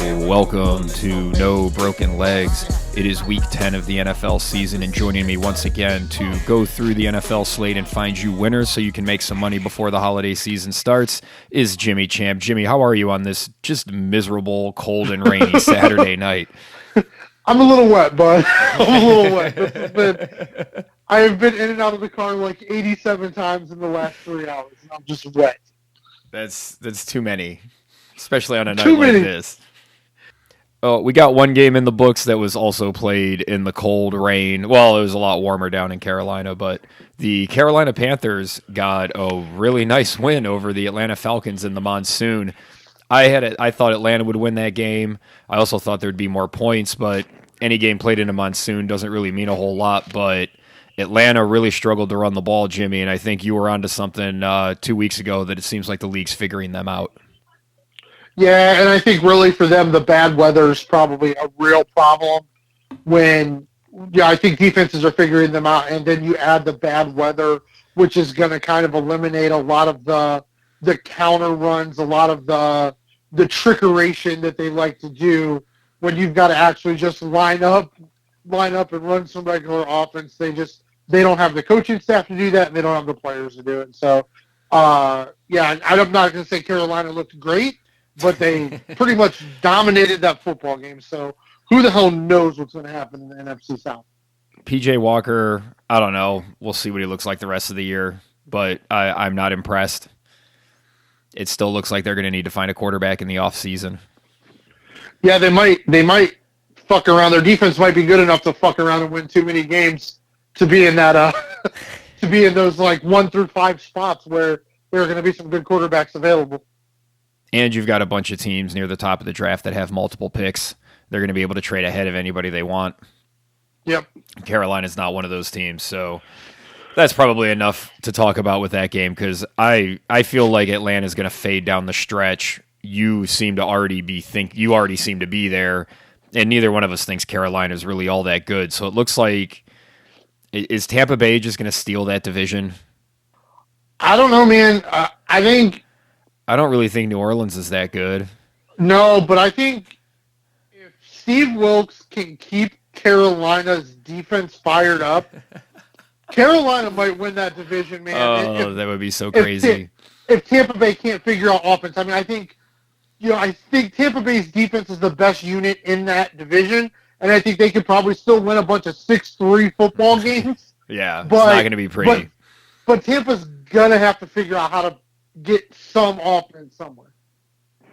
Welcome to No Broken Legs. It is week 10 of the NFL season, and joining me once again to go through the NFL slate and find you winners so you can make some money before the holiday season starts is Jimmy Champ. Jimmy, how are you on this just miserable, cold and rainy Saturday night? I'm a little wet, bud. I'm a little wet. I have been in and out of the car like 87 times in the last 3 hours, and I'm just wet. That's too many, especially on a night like this. Oh, we got one game in the books that was also played in the cold rain. Well, it was a lot warmer down in Carolina, but the Carolina Panthers got a really nice win over the Atlanta Falcons in the monsoon. I thought Atlanta would win that game. I also thought there'd be more points, but any game played in a monsoon doesn't really mean a whole lot. But Atlanta really struggled to run the ball, Jimmy, and I think you were onto something 2 weeks ago that it seems like the league's figuring them out. Yeah, and I think really for them, the bad weather is probably a real problem I think defenses are figuring them out, and then you add the bad weather, which is going to kind of eliminate a lot of the counter runs, a lot of the trickeration that they like to do when you've got to actually just line up and run some regular offense. They don't have the coaching staff to do that, and they don't have the players to do it. So, I'm not going to say Carolina looked great, but they pretty much dominated that football game. So who the hell knows what's going to happen in the NFC South? PJ Walker, I don't know. We'll see what he looks like the rest of the year, but I'm not impressed. It still looks like they're going to need to find a quarterback in the offseason. Yeah, they might fuck around. Their defense might be good enough to fuck around and win too many games to be in that to be in those like 1 through 5 spots where there are going to be some good quarterbacks available. And you've got a bunch of teams near the top of the draft that have multiple picks. They're going to be able to trade ahead of anybody they want. Yep. Carolina's not one of those teams, so that's probably enough to talk about with that game because I feel like Atlanta's going to fade down the stretch. You already seem to be there, and neither one of us thinks Carolina's really all that good. So it looks like, is Tampa Bay just going to steal that division? I don't know, man. I don't really think New Orleans is that good. No, but I think if Steve Wilkes can keep Carolina's defense fired up, Carolina might win that division, man. Oh, that would be so crazy. If Tampa Bay can't figure out offense, I mean, I think Tampa Bay's defense is the best unit in that division, and I think they could probably still win a bunch of 6-3 football games. Yeah, it's not going to be pretty. But Tampa's going to have to figure out how to get some offense somewhere.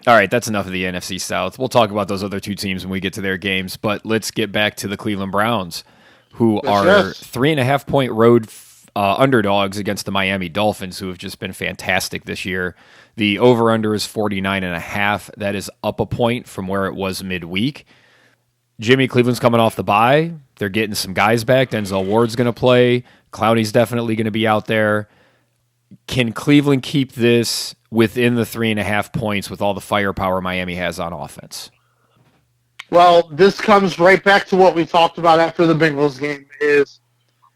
All right, that's enough of the NFC South. We'll talk about those other two teams when we get to their games, but let's get back to the Cleveland Browns, who are 3.5-point road underdogs against the Miami Dolphins, who have just been fantastic this year. The over-under is 49.5. That is up a point from where it was midweek. Jimmy, Cleveland's coming off the bye. They're getting some guys back. Denzel Ward's going to play. Clowney's definitely going to be out there. Can Cleveland keep this within the 3.5 points with all the firepower Miami has on offense? Well, this comes right back to what we talked about after the Bengals game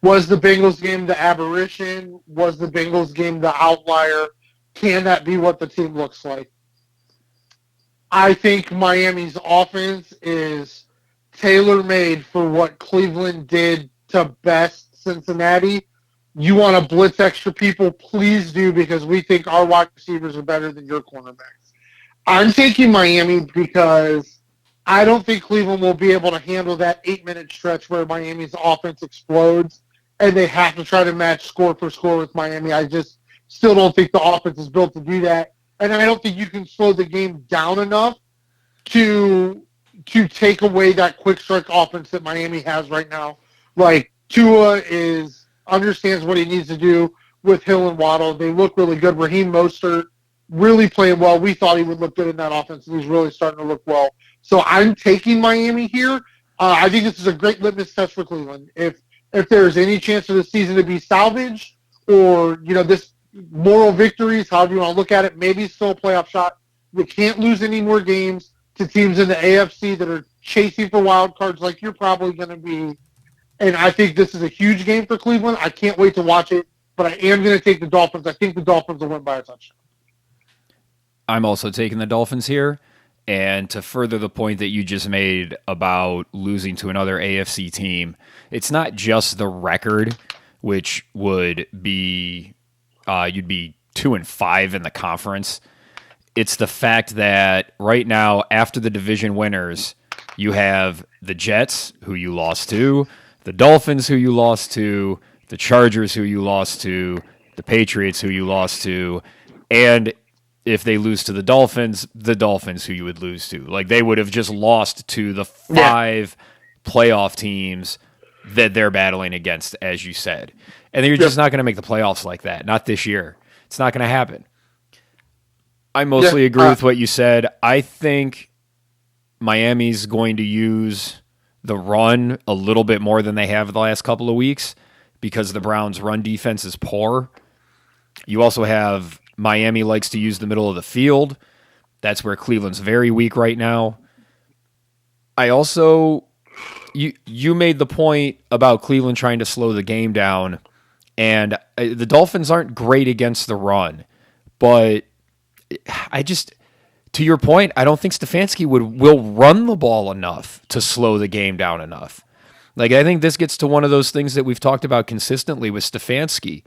was the Bengals game the aberration? Was the Bengals game the outlier? Can that be what the team looks like? I think Miami's offense is tailor-made for what Cleveland did to best Cincinnati. You want to blitz extra people, please do, because we think our wide receivers are better than your cornerbacks. I'm taking Miami because I don't think Cleveland will be able to handle that 8-minute stretch where Miami's offense explodes and they have to try to match score for score with Miami. I just still don't think the offense is built to do that. And I don't think you can slow the game down enough to take away that quick strike offense that Miami has right now. Like, Tua understands what he needs to do with Hill and Waddle. They look really good. Raheem Mostert really playing well. We thought he would look good in that offense, and he's really starting to look well. So I'm taking Miami here. I think this is a great litmus test for Cleveland. If there's any chance for the season to be salvaged or, this moral victories, however you want to look at it, maybe it's still a playoff shot. We can't lose any more games to teams in the AFC that are chasing for wild cards like you're probably going to be. And I think this is a huge game for Cleveland. I can't wait to watch it, but I am going to take the Dolphins. I think the Dolphins will win by a touchdown. I'm also taking the Dolphins here. And to further the point that you just made about losing to another AFC team, it's not just the record, which would be you'd be 2-5 in the conference. It's the fact that right now, after the division winners, you have the Jets, who you lost to, the Dolphins, who you lost to, the Chargers, who you lost to, the Patriots, who you lost to, and if they lose to the Dolphins, who you would lose to. Like, they would have just lost to the 5 playoff teams that they're battling against, as you said. And you're just not going to make the playoffs like that. Not this year. It's not going to happen. I mostly agree with what you said. I think Miami's going to use the run a little bit more than they have the last couple of weeks because the Browns' run defense is poor. You also have Miami likes to use the middle of the field. That's where Cleveland's very weak right now. I also, you made the point about Cleveland trying to slow the game down, and the Dolphins aren't great against the run, but to your point, I don't think Stefanski will run the ball enough to slow the game down enough. Like, I think this gets to one of those things that we've talked about consistently with Stefanski.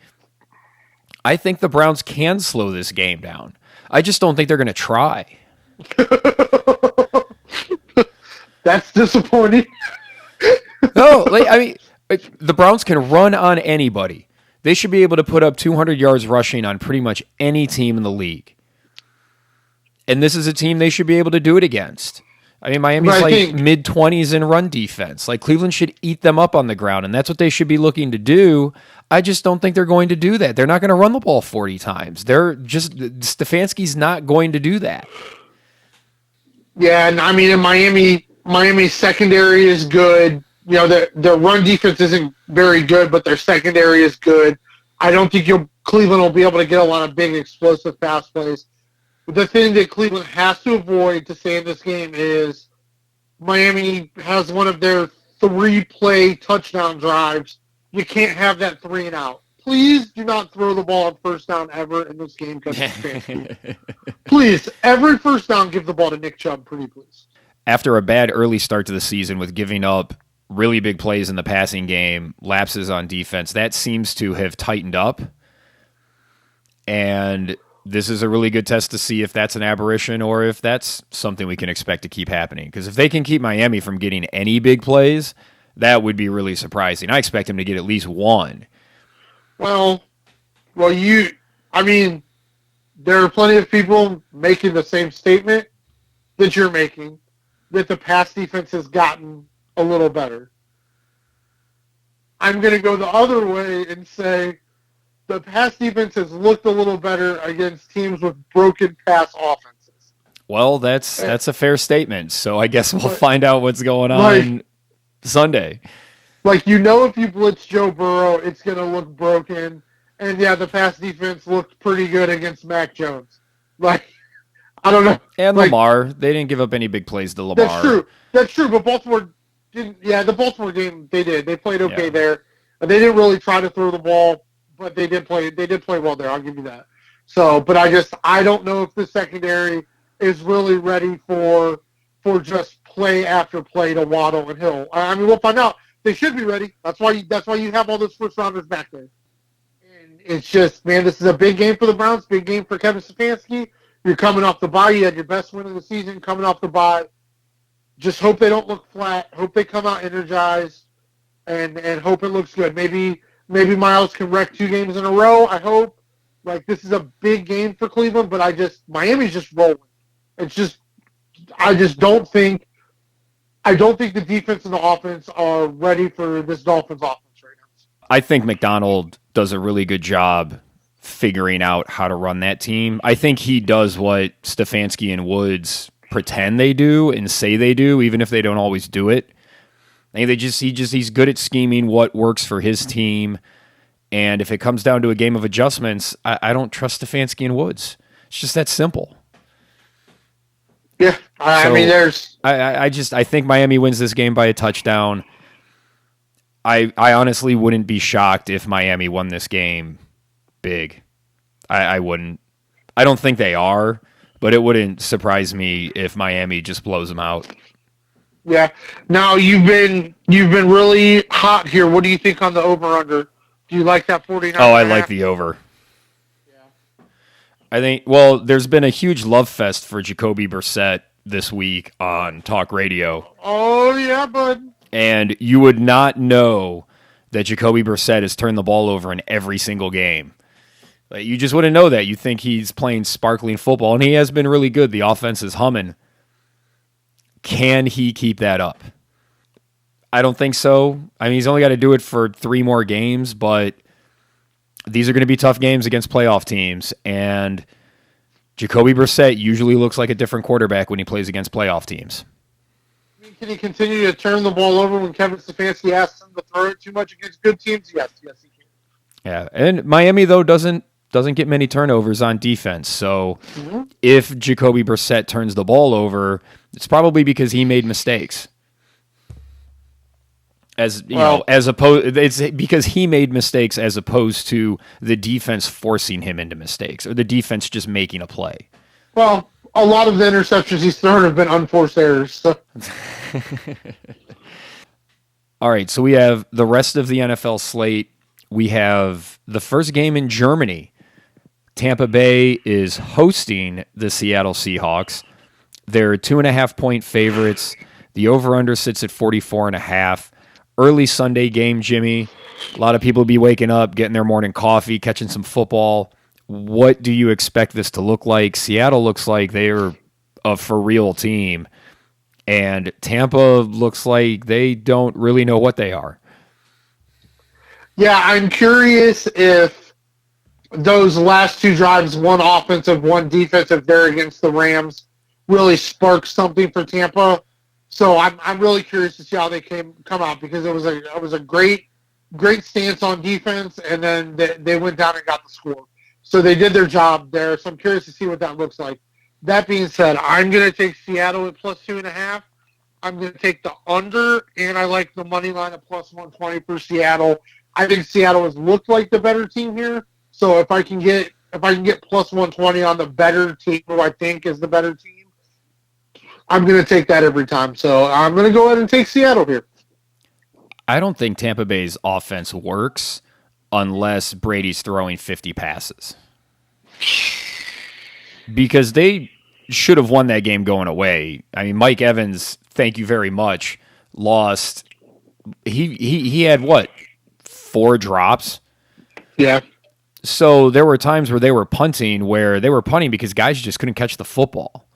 I think the Browns can slow this game down. I just don't think they're going to try. That's disappointing. No, the Browns can run on anybody. They should be able to put up 200 yards rushing on pretty much any team in the league. And this is a team they should be able to do it against. I mean, Miami's mid-20s in run defense. Like, Cleveland should eat them up on the ground, and that's what they should be looking to do. I just don't think they're going to do that. They're not going to run the ball 40 times. Stefanski's not going to do that. Yeah, and I mean, in Miami's secondary is good. You know, their run defense isn't very good, but their secondary is good. I don't think Cleveland will be able to get a lot of big, explosive pass plays. The thing that Cleveland has to avoid to stay in this game is Miami has one of their 3-play touchdown drives. You can't have that 3 and out. Please do not throw the ball on first down ever in this game. Please, every first down, give the ball to Nick Chubb, pretty please. After a bad early start to the season with giving up really big plays in the passing game, lapses on defense, that seems to have tightened up. And this is a really good test to see if that's an aberration or if that's something we can expect to keep happening. Because if they can keep Miami from getting any big plays, that would be really surprising. I expect them to get at least one. Well, there are plenty of people making the same statement that you're making, that the pass defense has gotten a little better. I'm going to go the other way and say the pass defense has looked a little better against teams with broken pass offenses. Well, that's a fair statement. So I guess we'll find out what's going on Sunday. Like, if you blitz Joe Burrow, it's going to look broken. And, yeah, the pass defense looked pretty good against Mac Jones. Like, I don't know. And Lamar. They didn't give up any big plays to Lamar. That's true. But Baltimore didn't. Yeah, the Baltimore game, they did. They played okay there. They didn't really try to throw the ball. But they did play well there. I'll give you that. So, but I don't know if the secondary is really ready for just play after play to Waddle and Hill. I mean, we'll find out. They should be ready. That's why you have all those first rounders back there. And it's just, man, this is a big game for the Browns. Big game for Kevin Stefanski. You're coming off the bye. You had your best win of the season coming off the bye. Just hope they don't look flat. Hope they come out energized, and hope it looks good. Maybe Miles can wreck 2 games in a row. I hope. Like, this is a big game for Cleveland, but Miami's just rolling. I don't think the defense and the offense are ready for this Dolphins offense right now. I think McDonald does a really good job figuring out how to run that team. I think he does what Stefanski and Woods pretend they do and say they do, even if they don't always do it. I think he's good at scheming what works for his team. And if it comes down to a game of adjustments, I don't trust Stefanski and Woods. It's just that simple. Yeah, I think Miami wins this game by a touchdown. I honestly wouldn't be shocked if Miami won this game big. I wouldn't. I don't think they are, but it wouldn't surprise me if Miami just blows them out. Yeah. Now you've been really hot here. What do you think on the over/under? Do you like that 49? Oh, I like the over. Yeah. I think. Well, there's been a huge love fest for Jacoby Brissett this week on talk radio. Oh yeah, bud. And you would not know that Jacoby Brissett has turned the ball over in every single game. Like, you just wouldn't know that. You think he's playing sparkling football, and he has been really good. The offense is humming. Can he keep that up? I don't think so. I mean, he's only got to do it for 3 more games, but these are going to be tough games against playoff teams, and Jacoby Brissett usually looks like a different quarterback when he plays against playoff teams. Can he continue to turn the ball over when Kevin Stefanski asks him to throw it too much against good teams? Yes, he can. Yeah, and Miami, though, doesn't get many turnovers on defense. So if Jacoby Brissett turns the ball over, it's probably because he made mistakes. It's because he made mistakes as opposed to the defense forcing him into mistakes or the defense just making a play. Well, a lot of the interceptions he's thrown have been unforced errors. So. All right, so we have the rest of the NFL slate. We have the first game in Germany. Tampa Bay is hosting the Seattle Seahawks. They're 2.5-point favorites. The over-under sits at 44.5. Early Sunday game, Jimmy. A lot of people will be waking up, getting their morning coffee, catching some football. What do you expect this to look like? Seattle looks like they're a for-real team, and Tampa looks like they don't really know what they are. Yeah, I'm curious if those last 2 drives, one offensive, one defensive there against the Rams, really sparked something for Tampa. So I'm really curious to see how they come out, because it was a great stance on defense, and then they went down and got the score. So they did their job there. So I'm curious to see what that looks like. That being said, I'm going to take Seattle at plus 2.5. I'm going to take the under, and I like the money line at plus 120 for Seattle. I think Seattle has looked like the better team here. So if I can get plus 120 on the better team, who I think is the better team, I'm going to take that every time. So I'm going to go ahead and take Seattle here. I don't think Tampa Bay's offense works unless Brady's throwing 50 passes. Because they should have won that game going away. I mean, Mike Evans, thank you very much, lost. He had, 4 drops? Yeah. So there were times where they were punting because guys just couldn't catch the football.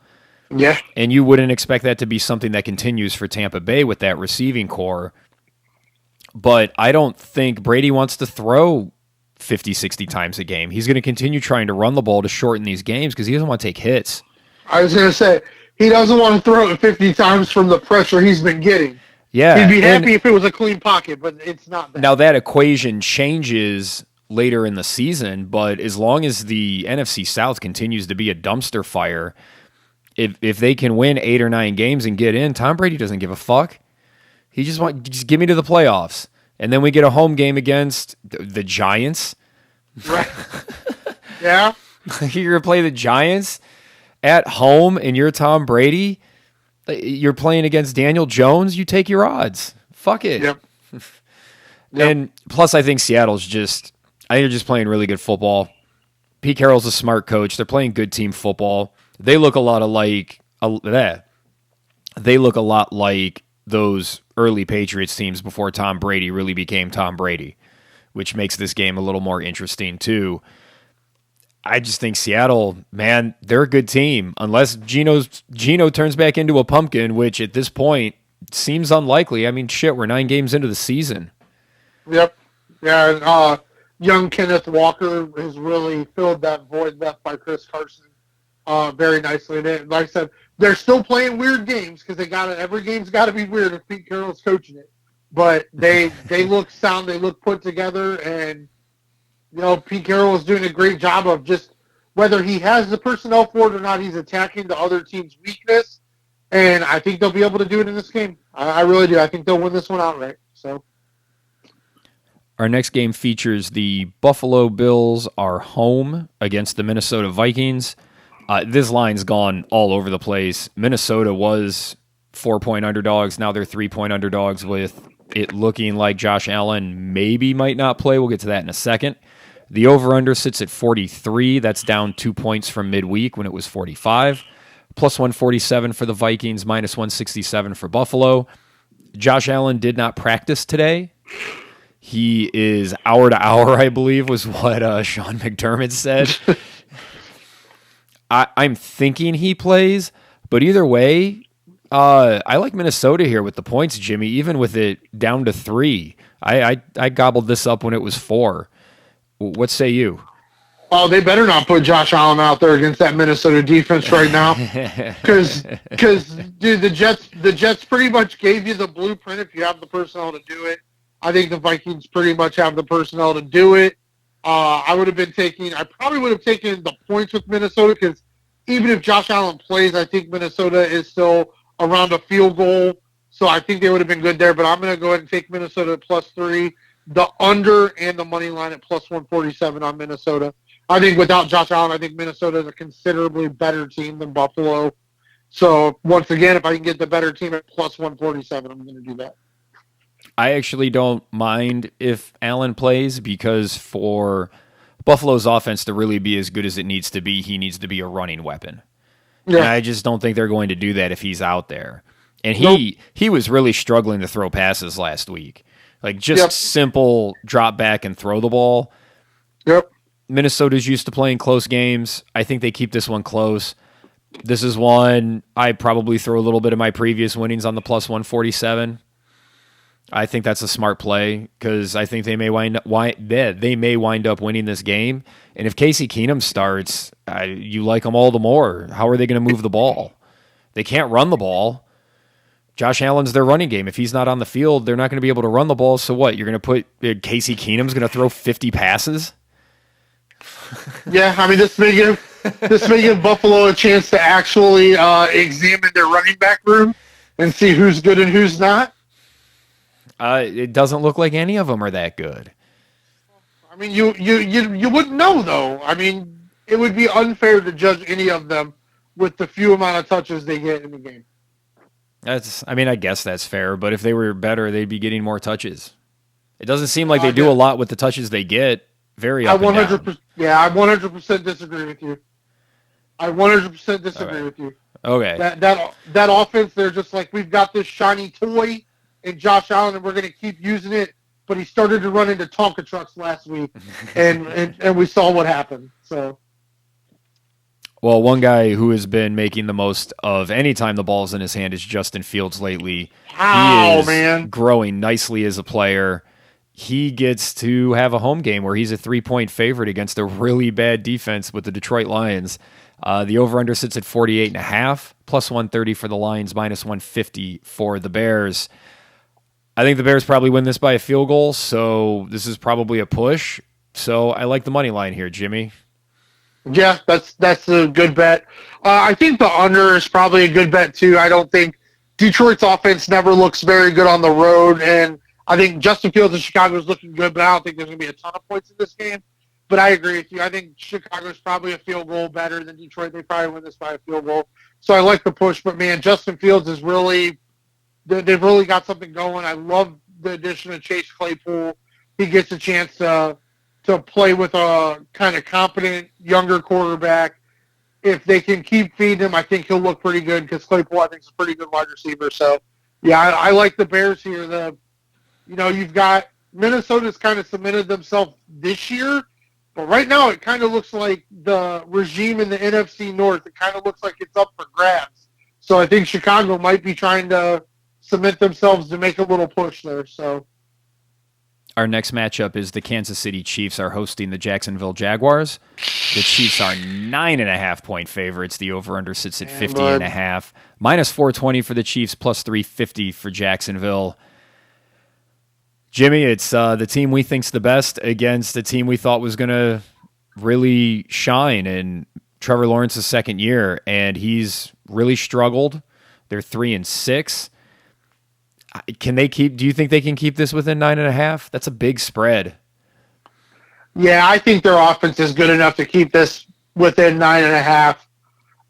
Yeah. And you wouldn't expect that to be something that continues for Tampa Bay with that receiving core. But I don't think Brady wants to throw 50, 60 times a game. He's going to continue trying to run the ball to shorten these games because he doesn't want to take hits. I was going to say, he doesn't want to throw it 50 times from the pressure he's been getting. Yeah. He'd be happy if it was a clean pocket, but it's not that. Now that equation changes later in the season, but as long as the NFC South continues to be a dumpster fire, if they can win 8 or 9 games and get in, Tom Brady doesn't give a fuck. He just give me to the playoffs. And then we get a home game against the Giants. Right. Yeah. You're going to play the Giants at home and you're Tom Brady. You're playing against Daniel Jones. You take your odds. Fuck it. Yep. And plus, I think Seattle's they're just playing really good football. Pete Carroll's a smart coach. They're playing good team football. They look a lot like those early Patriots teams before Tom Brady really became Tom Brady, which makes this game a little more interesting too. I just think Seattle, man, they're a good team. Unless Geno turns back into a pumpkin, which at this point seems unlikely. I mean, shit, we're 9 games into the season. Yep. Yeah, young Kenneth Walker has really filled that void left by Chris Carson very nicely. And like I said, they're still playing weird games because every game's got to be weird if Pete Carroll's coaching it. But they look sound, they look put together, and Pete Carroll is doing a great job of just, whether he has the personnel for it or not, he's attacking the other team's weakness, and I think they'll be able to do it in this game. I really do. I think they'll win this one outright. So, our next game features the Buffalo Bills are home against the Minnesota Vikings. This line's gone all over the place. Minnesota was 4-point underdogs. Now they're 3-point underdogs with it looking like Josh Allen maybe might not play. We'll get to that in a second. The over-under sits at 43. That's down 2 points from midweek when it was 45. Plus 147 for the Vikings, minus 167 for Buffalo. Josh Allen did not practice today. He is hour to hour, I believe, was what Sean McDermott said. I'm thinking he plays, but either way, I like Minnesota here with the points, Jimmy, even with it down to 3. I gobbled this up when it was 4. What say you? Oh, they better not put Josh Allen out there against that Minnesota defense right now, because dude, the Jets pretty much gave you the blueprint if you have the personnel to do it. I think the Vikings pretty much have the personnel to do it. I probably would have taken the points with Minnesota, because even if Josh Allen plays, I think Minnesota is still around a field goal, so I think they would have been good there. But I'm going to go ahead and take Minnesota at +3, the under and the money line at +147 on Minnesota. I think without Josh Allen, I think Minnesota is a considerably better team than Buffalo. So once again, if I can get the better team at +147, I'm going to do that. I actually don't mind if Allen plays, because for Buffalo's offense to really be as good as it needs to be, he needs to be a running weapon. Yeah. And I just don't think they're going to do that if he's out there. And he was really struggling to throw passes last week. Like just simple drop back and throw the ball. Yep. Minnesota's used to playing close games. I think they keep this one close. This is one I probably throw a little bit of my previous winnings on the +147. I think that's a smart play, because I think they may wind up winning this game. And if Casey Keenum starts, you like them all the more. How are they going to move the ball? They can't run the ball. Josh Allen's their running game. If he's not on the field, they're not going to be able to run the ball. So what? You're going to put Casey Keenum's going to throw 50 passes? Yeah, I mean, this may give Buffalo a chance to actually examine their running back room and see who's good and who's not. It doesn't look like any of them are that good. I mean, you wouldn't know, though. I mean, it would be unfair to judge any of them with the few amount of touches they get in the game. I guess that's fair, but if they were better, they'd be getting more touches. It doesn't seem like they do a lot with the touches they get. Very up and down. Yeah, I 100% disagree with you. I 100% disagree with you. Okay. That offense, they're just like, we've got this shiny toy in Josh Allen, and we're going to keep using it. But he started to run into Tonka trucks last week, and we saw what happened. So, well, one guy who has been making the most of any time the ball's in his hand is Justin Fields lately. He is growing nicely as a player. He gets to have a home game where he's a 3-point favorite against a really bad defense with the Detroit Lions. The over-under sits at 48.5, +130 for the Lions, -150 for the Bears. I think the Bears probably win this by a field goal, so this is probably a push. So I like the money line here, Jimmy. Yeah, that's a good bet. I think the under is probably a good bet, too. I don't think Detroit's offense never looks very good on the road, and I think Justin Fields in Chicago is looking good, but I don't think there's going to be a ton of points in this game. But I agree with you. I think Chicago's probably a field goal better than Detroit. They probably win this by a field goal. So I like the push. But, man, Justin Fields is really – they've really got something going. I love the addition of Chase Claypool. He gets a chance to play with a kind of competent younger quarterback. If they can keep feeding him, I think he'll look pretty good, because Claypool, I think, is a pretty good wide receiver. So, yeah, I like the Bears here. You've got Minnesota's kind of cemented themselves this year, but right now it kind of looks like the regime in the NFC North, it kind of looks like it's up for grabs. So I think Chicago might be trying to cement themselves to make a little push there. So our next matchup is the Kansas City Chiefs are hosting the Jacksonville Jaguars. The Chiefs are 9.5-point favorites. The over-under sits at 50.5. -420 for the Chiefs, +350 for Jacksonville. Jimmy, it's the team we think's the best against the team we thought was going to really shine in Trevor Lawrence's second year, and he's really struggled. They're 3-6. Do you think they can keep this within 9.5? That's a big spread. Yeah, I think their offense is good enough to keep this within 9.5.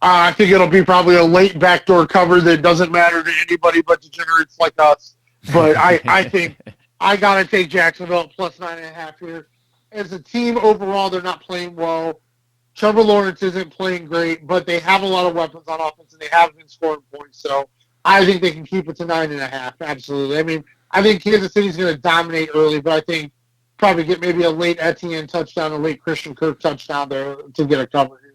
I think it'll be probably a late backdoor cover that doesn't matter to anybody but degenerates like us. But I think I got to take Jacksonville plus 9.5 here. As a team overall, they're not playing well. Trevor Lawrence isn't playing great, but they have a lot of weapons on offense, and they have been scoring points. So I think they can keep it to 9.5. Absolutely. I mean, I think Kansas City's going to dominate early, but I think probably get maybe a late Etienne touchdown, a late Christian Kirk touchdown there to get a cover here.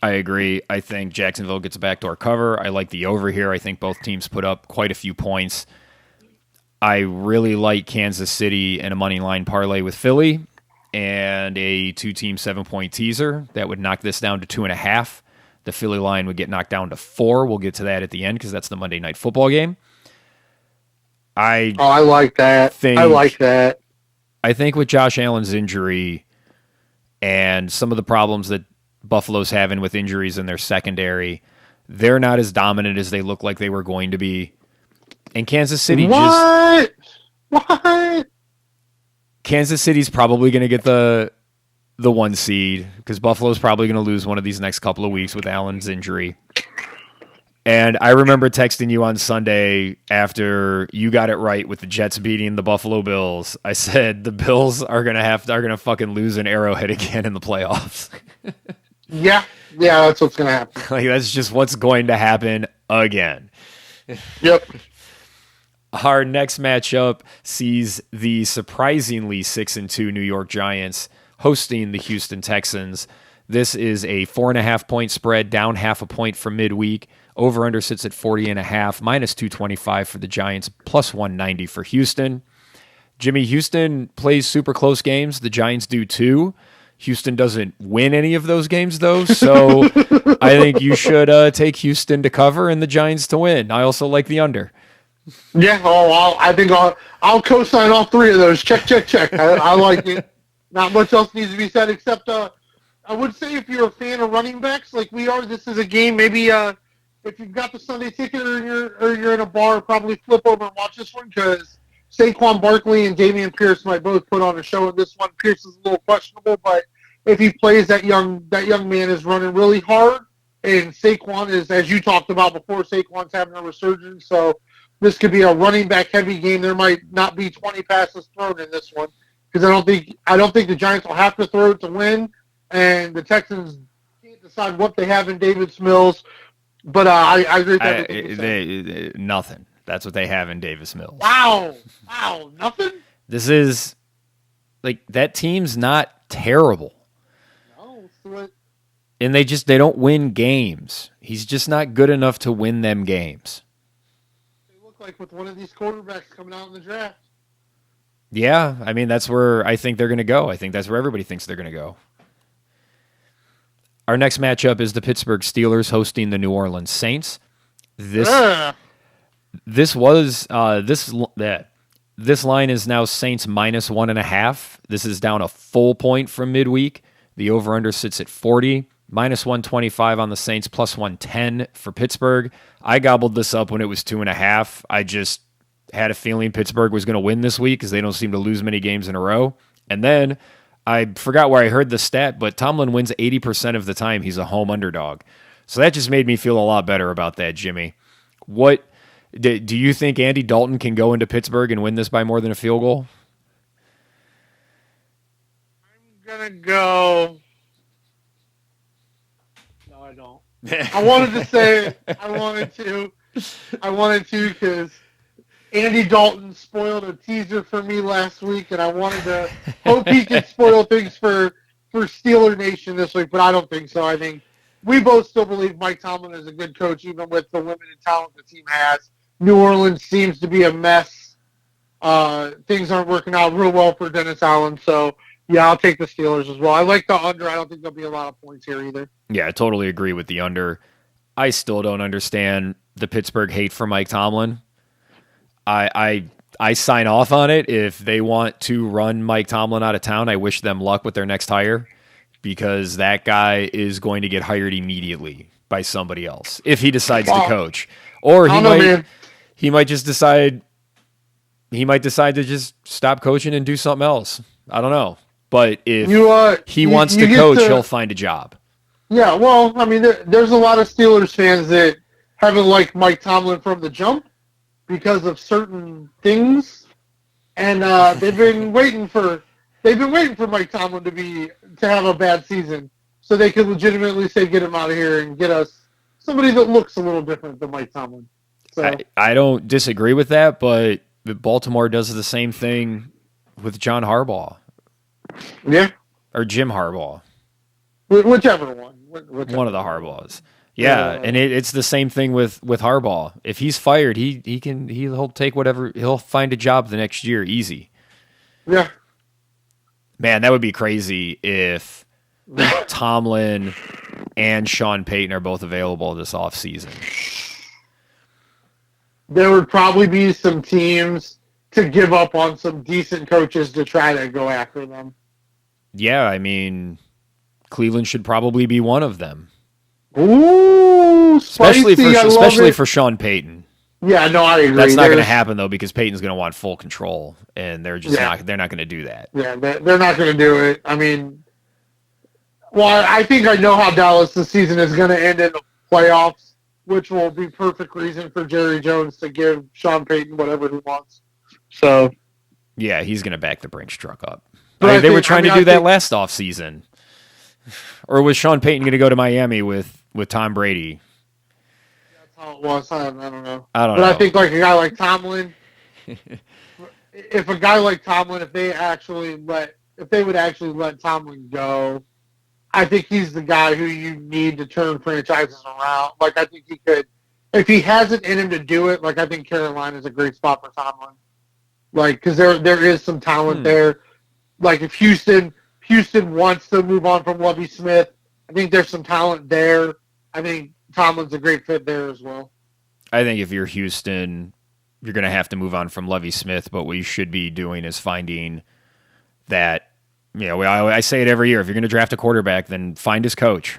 I agree. I think Jacksonville gets a backdoor cover. I like the over here. I think both teams put up quite a few points. I really like Kansas City in a money line parlay with Philly and a 2-team 7-point teaser. That would knock this down to 2.5. The Philly line would get knocked down to 4. We'll get to that at the end because that's the Monday Night Football game. I like that. I like that. I think with Josh Allen's injury and some of the problems that Buffalo's having with injuries in their secondary, they're not as dominant as they look like they were going to be. And Kansas City What? Kansas City's probably going to get the 1 seed because Buffalo's probably going to lose one of these next couple of weeks with Allen's injury. And I remember texting you on Sunday after you got it right with the Jets beating the Buffalo Bills. I said the Bills are gonna fucking lose an Arrowhead again in the playoffs. Yeah, that's what's gonna happen. Like that's just what's going to happen again. Yep. Our next matchup sees the surprisingly 6-2 New York Giants hosting the Houston Texans. This is a 4.5-point spread, down half a point from midweek. Over-under sits at 40.5, minus 225 for the Giants, plus 190 for Houston. Jimmy, Houston plays super close games. The Giants do too. Houston doesn't win any of those games, though, so I think you should take Houston to cover and the Giants to win. I also like the under. Yeah, I think I'll co-sign all 3 of those. Check. I like it. Not much else needs to be said except I would say if you're a fan of running backs like we are, this is a game maybe if you've got the Sunday ticket or you're in a bar, probably flip over and watch this one because Saquon Barkley and Dameon Pierce might both put on a show in this one. Pierce is a little questionable, but if he plays, that young man is running really hard, and Saquon is, as you talked about before, Saquon's having a resurgence, so this could be a running back heavy game. There might not be 20 passes thrown in this one because I don't think the Giants will have to throw it to win, and the Texans can't decide what they have in Davis Mills. But I agree with everything. Nothing. That's what they have in Davis Mills. Wow, nothing? This is, like, that team's not terrible. No, and they don't win games. He's just not good enough to win them games. They look like with one of these quarterbacks coming out in the draft. Yeah, I mean, that's where I think they're going to go. I think that's where everybody thinks they're going to go. Our next matchup is the Pittsburgh Steelers hosting the New Orleans Saints. This line is now Saints minus 1.5. This is down a full point from midweek. The over-under sits at 40, minus 125 on the Saints, plus 110 for Pittsburgh. I gobbled this up when it was 2.5. I just had a feeling Pittsburgh was going to win this week because they don't seem to lose many games in a row. And then I forgot where I heard the stat, but Tomlin wins 80% of the time he's a home underdog. So that just made me feel a lot better about that, Jimmy. What do you think Andy Dalton can go into Pittsburgh and win this by more than a field goal? I'm going to go. No, I don't. I wanted to say it. I wanted to because Andy Dalton spoiled a teaser for me last week, and I wanted to hope he could spoil things for Steeler Nation this week, but I don't think so. I think we both still believe Mike Tomlin is a good coach, even with the limited talent the team has. New Orleans seems to be a mess. Things aren't working out real well for Dennis Allen, so yeah, I'll take the Steelers as well. I like the under. I don't think there'll be a lot of points here either. Yeah, I totally agree with the under. I still don't understand the Pittsburgh hate for Mike Tomlin. I sign off on it. If they want to run Mike Tomlin out of town, I wish them luck with their next hire because that guy is going to get hired immediately by somebody else if he decides to coach. Or he might just decide to just stop coaching and do something else. I don't know. But if he wants to coach, he'll find a job. Yeah, well, I mean, there's a lot of Steelers fans that haven't liked Mike Tomlin from the jump because of certain things, and they've been waiting for Mike Tomlin to have a bad season so they could legitimately say get him out of here and get us somebody that looks a little different than Mike Tomlin. So I don't disagree with that, but Baltimore does the same thing with John Harbaugh. Yeah. Or Jim Harbaugh. Whichever one. One of the Harbaughs. Yeah, and it's the same thing with Harbaugh. If he's fired, he'll take whatever, he'll find a job the next year easy. Yeah. Man, that would be crazy if Tomlin and Sean Payton are both available this offseason. There would probably be some teams to give up on some decent coaches to try to go after them. Yeah, I mean, Cleveland should probably be one of them. Ooh, spicy, especially for Sean Payton. Yeah, no, I agree. That's not going to happen though, because Payton's going to want full control, and they're just they're not going to do that. Yeah, they're not going to do it. I mean, well, I think I know how Dallas this season is going to end in the playoffs, which will be perfect reason for Jerry Jones to give Sean Payton whatever he wants. So, yeah, he's going to back the Brinks truck up. They were trying to do that last offseason. Or was Sean Payton going to go to Miami with Tom Brady? That's how it was. I don't know. But I think like a guy like Tomlin, if a guy like Tomlin, if they would actually let Tomlin go, I think he's the guy who you need to turn franchises around. Like I think he could, if he has it in him to do it. Like I think Carolina is a great spot for Tomlin. Like because there is some talent there. Like if Houston wants to move on from Lovie Smith, I think there's some talent there. I think Tomlin's a great fit there as well. I think if you're Houston, you're going to have to move on from Lovie Smith, but what you should be doing is finding that, I say it every year, if you're going to draft a quarterback, then find his coach.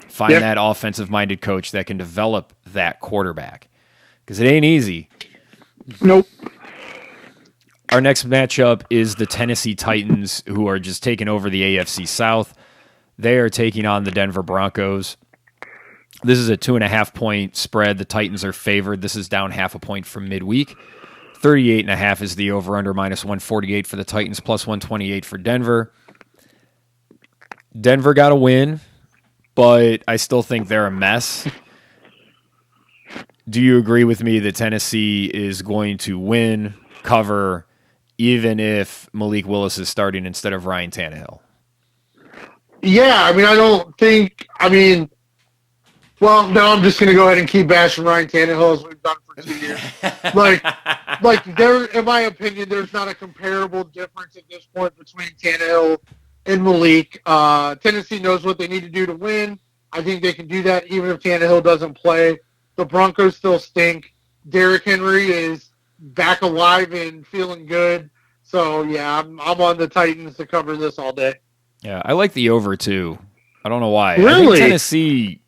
Find that offensive-minded coach that can develop that quarterback, because it ain't easy. Nope. Our next matchup is the Tennessee Titans, who are just taking over the AFC South. They are taking on the Denver Broncos. This is a 2.5-point spread. The Titans are favored. This is down 0.5 point from midweek. 38.5 is the over-under, minus 148 for the Titans, plus 128 for Denver. Denver got a win, but I still think they're a mess. Do you agree with me that Tennessee is going to win, cover, even if Malik Willis is starting instead of Ryan Tannehill? Yeah, I mean, well, no, I'm just going to go ahead and keep bashing Ryan Tannehill as we've done for 2 years. like there, in my opinion, there's not a comparable difference at this point between Tannehill and Malik. Tennessee knows what they need to do to win. I think they can do that even if Tannehill doesn't play. The Broncos still stink. Derrick Henry is back alive and feeling good. So, yeah, I'm on the Titans to cover this all day. Yeah, I like the over, too. I don't know why. Really? I think Tennessee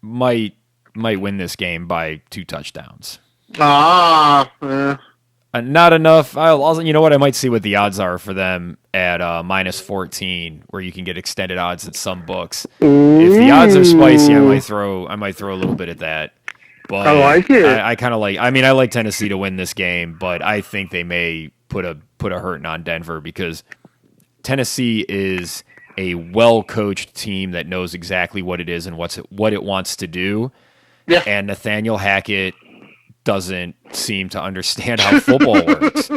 might win this game by 2 touchdowns. Not enough. I'll you know what? I might see what the odds are for them at minus 14, where you can get extended odds at some books. If the odds are spicy, I might throw a little bit at that. But I like it. I kind of like. I mean, I like Tennessee to win this game, but I think they may put a hurting on Denver, because Tennessee is a well-coached team that knows exactly what it is and what it wants to do. Yeah. And Nathaniel Hackett doesn't seem to understand how football works.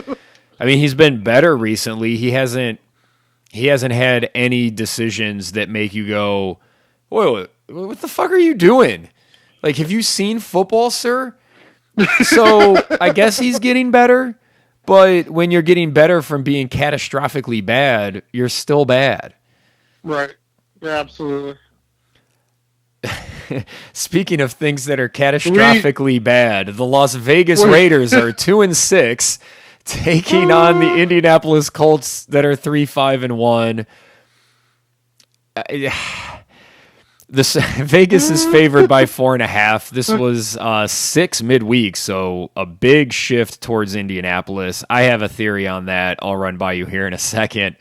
I mean, he's been better recently. He hasn't had any decisions that make you go, "Whoa, what the fuck are you doing? Like, have you seen football, sir?" So I guess he's getting better, but when you're getting better from being catastrophically bad, you're still bad. Right. Yeah, absolutely. Speaking of things that are catastrophically bad, the Las Vegas Raiders are 2-6, taking on the Indianapolis Colts that are 3-5-1. Vegas is favored by 4.5. This was 6 midweek, so a big shift towards Indianapolis. I have a theory on that. I'll run by you here in a second.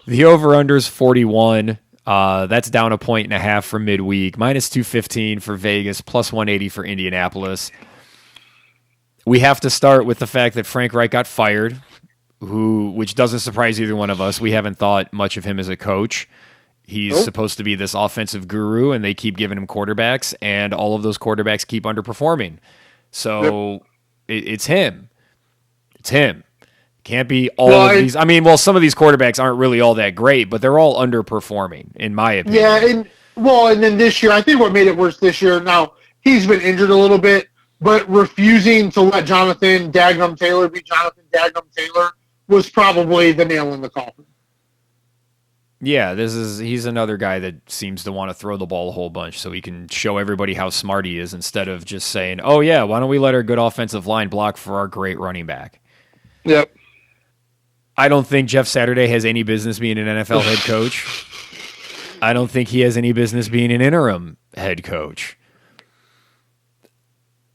The over-under is 41. That's down 1.5 from midweek, minus 215 for Vegas, plus 180 for Indianapolis. We have to start with the fact that Frank Reich got fired, which doesn't surprise either one of us. We haven't thought much of him as a coach. He's supposed to be this offensive guru, and they keep giving him quarterbacks, and all of those quarterbacks keep underperforming. So it's him. It's him. Can't be all of these. I mean, well, some of these quarterbacks aren't really all that great, but they're all underperforming, in my opinion. Yeah, and then this year, I think what made it worse this year, now, he's been injured a little bit, but refusing to let Jonathan Dagnum Taylor be Jonathan Dagnum Taylor was probably the nail in the coffin. Yeah, he's another guy that seems to want to throw the ball a whole bunch so he can show everybody how smart he is instead of just saying, oh yeah, why don't we let our good offensive line block for our great running back? Yep. I don't think Jeff Saturday has any business being an NFL head coach. I don't think he has any business being an interim head coach.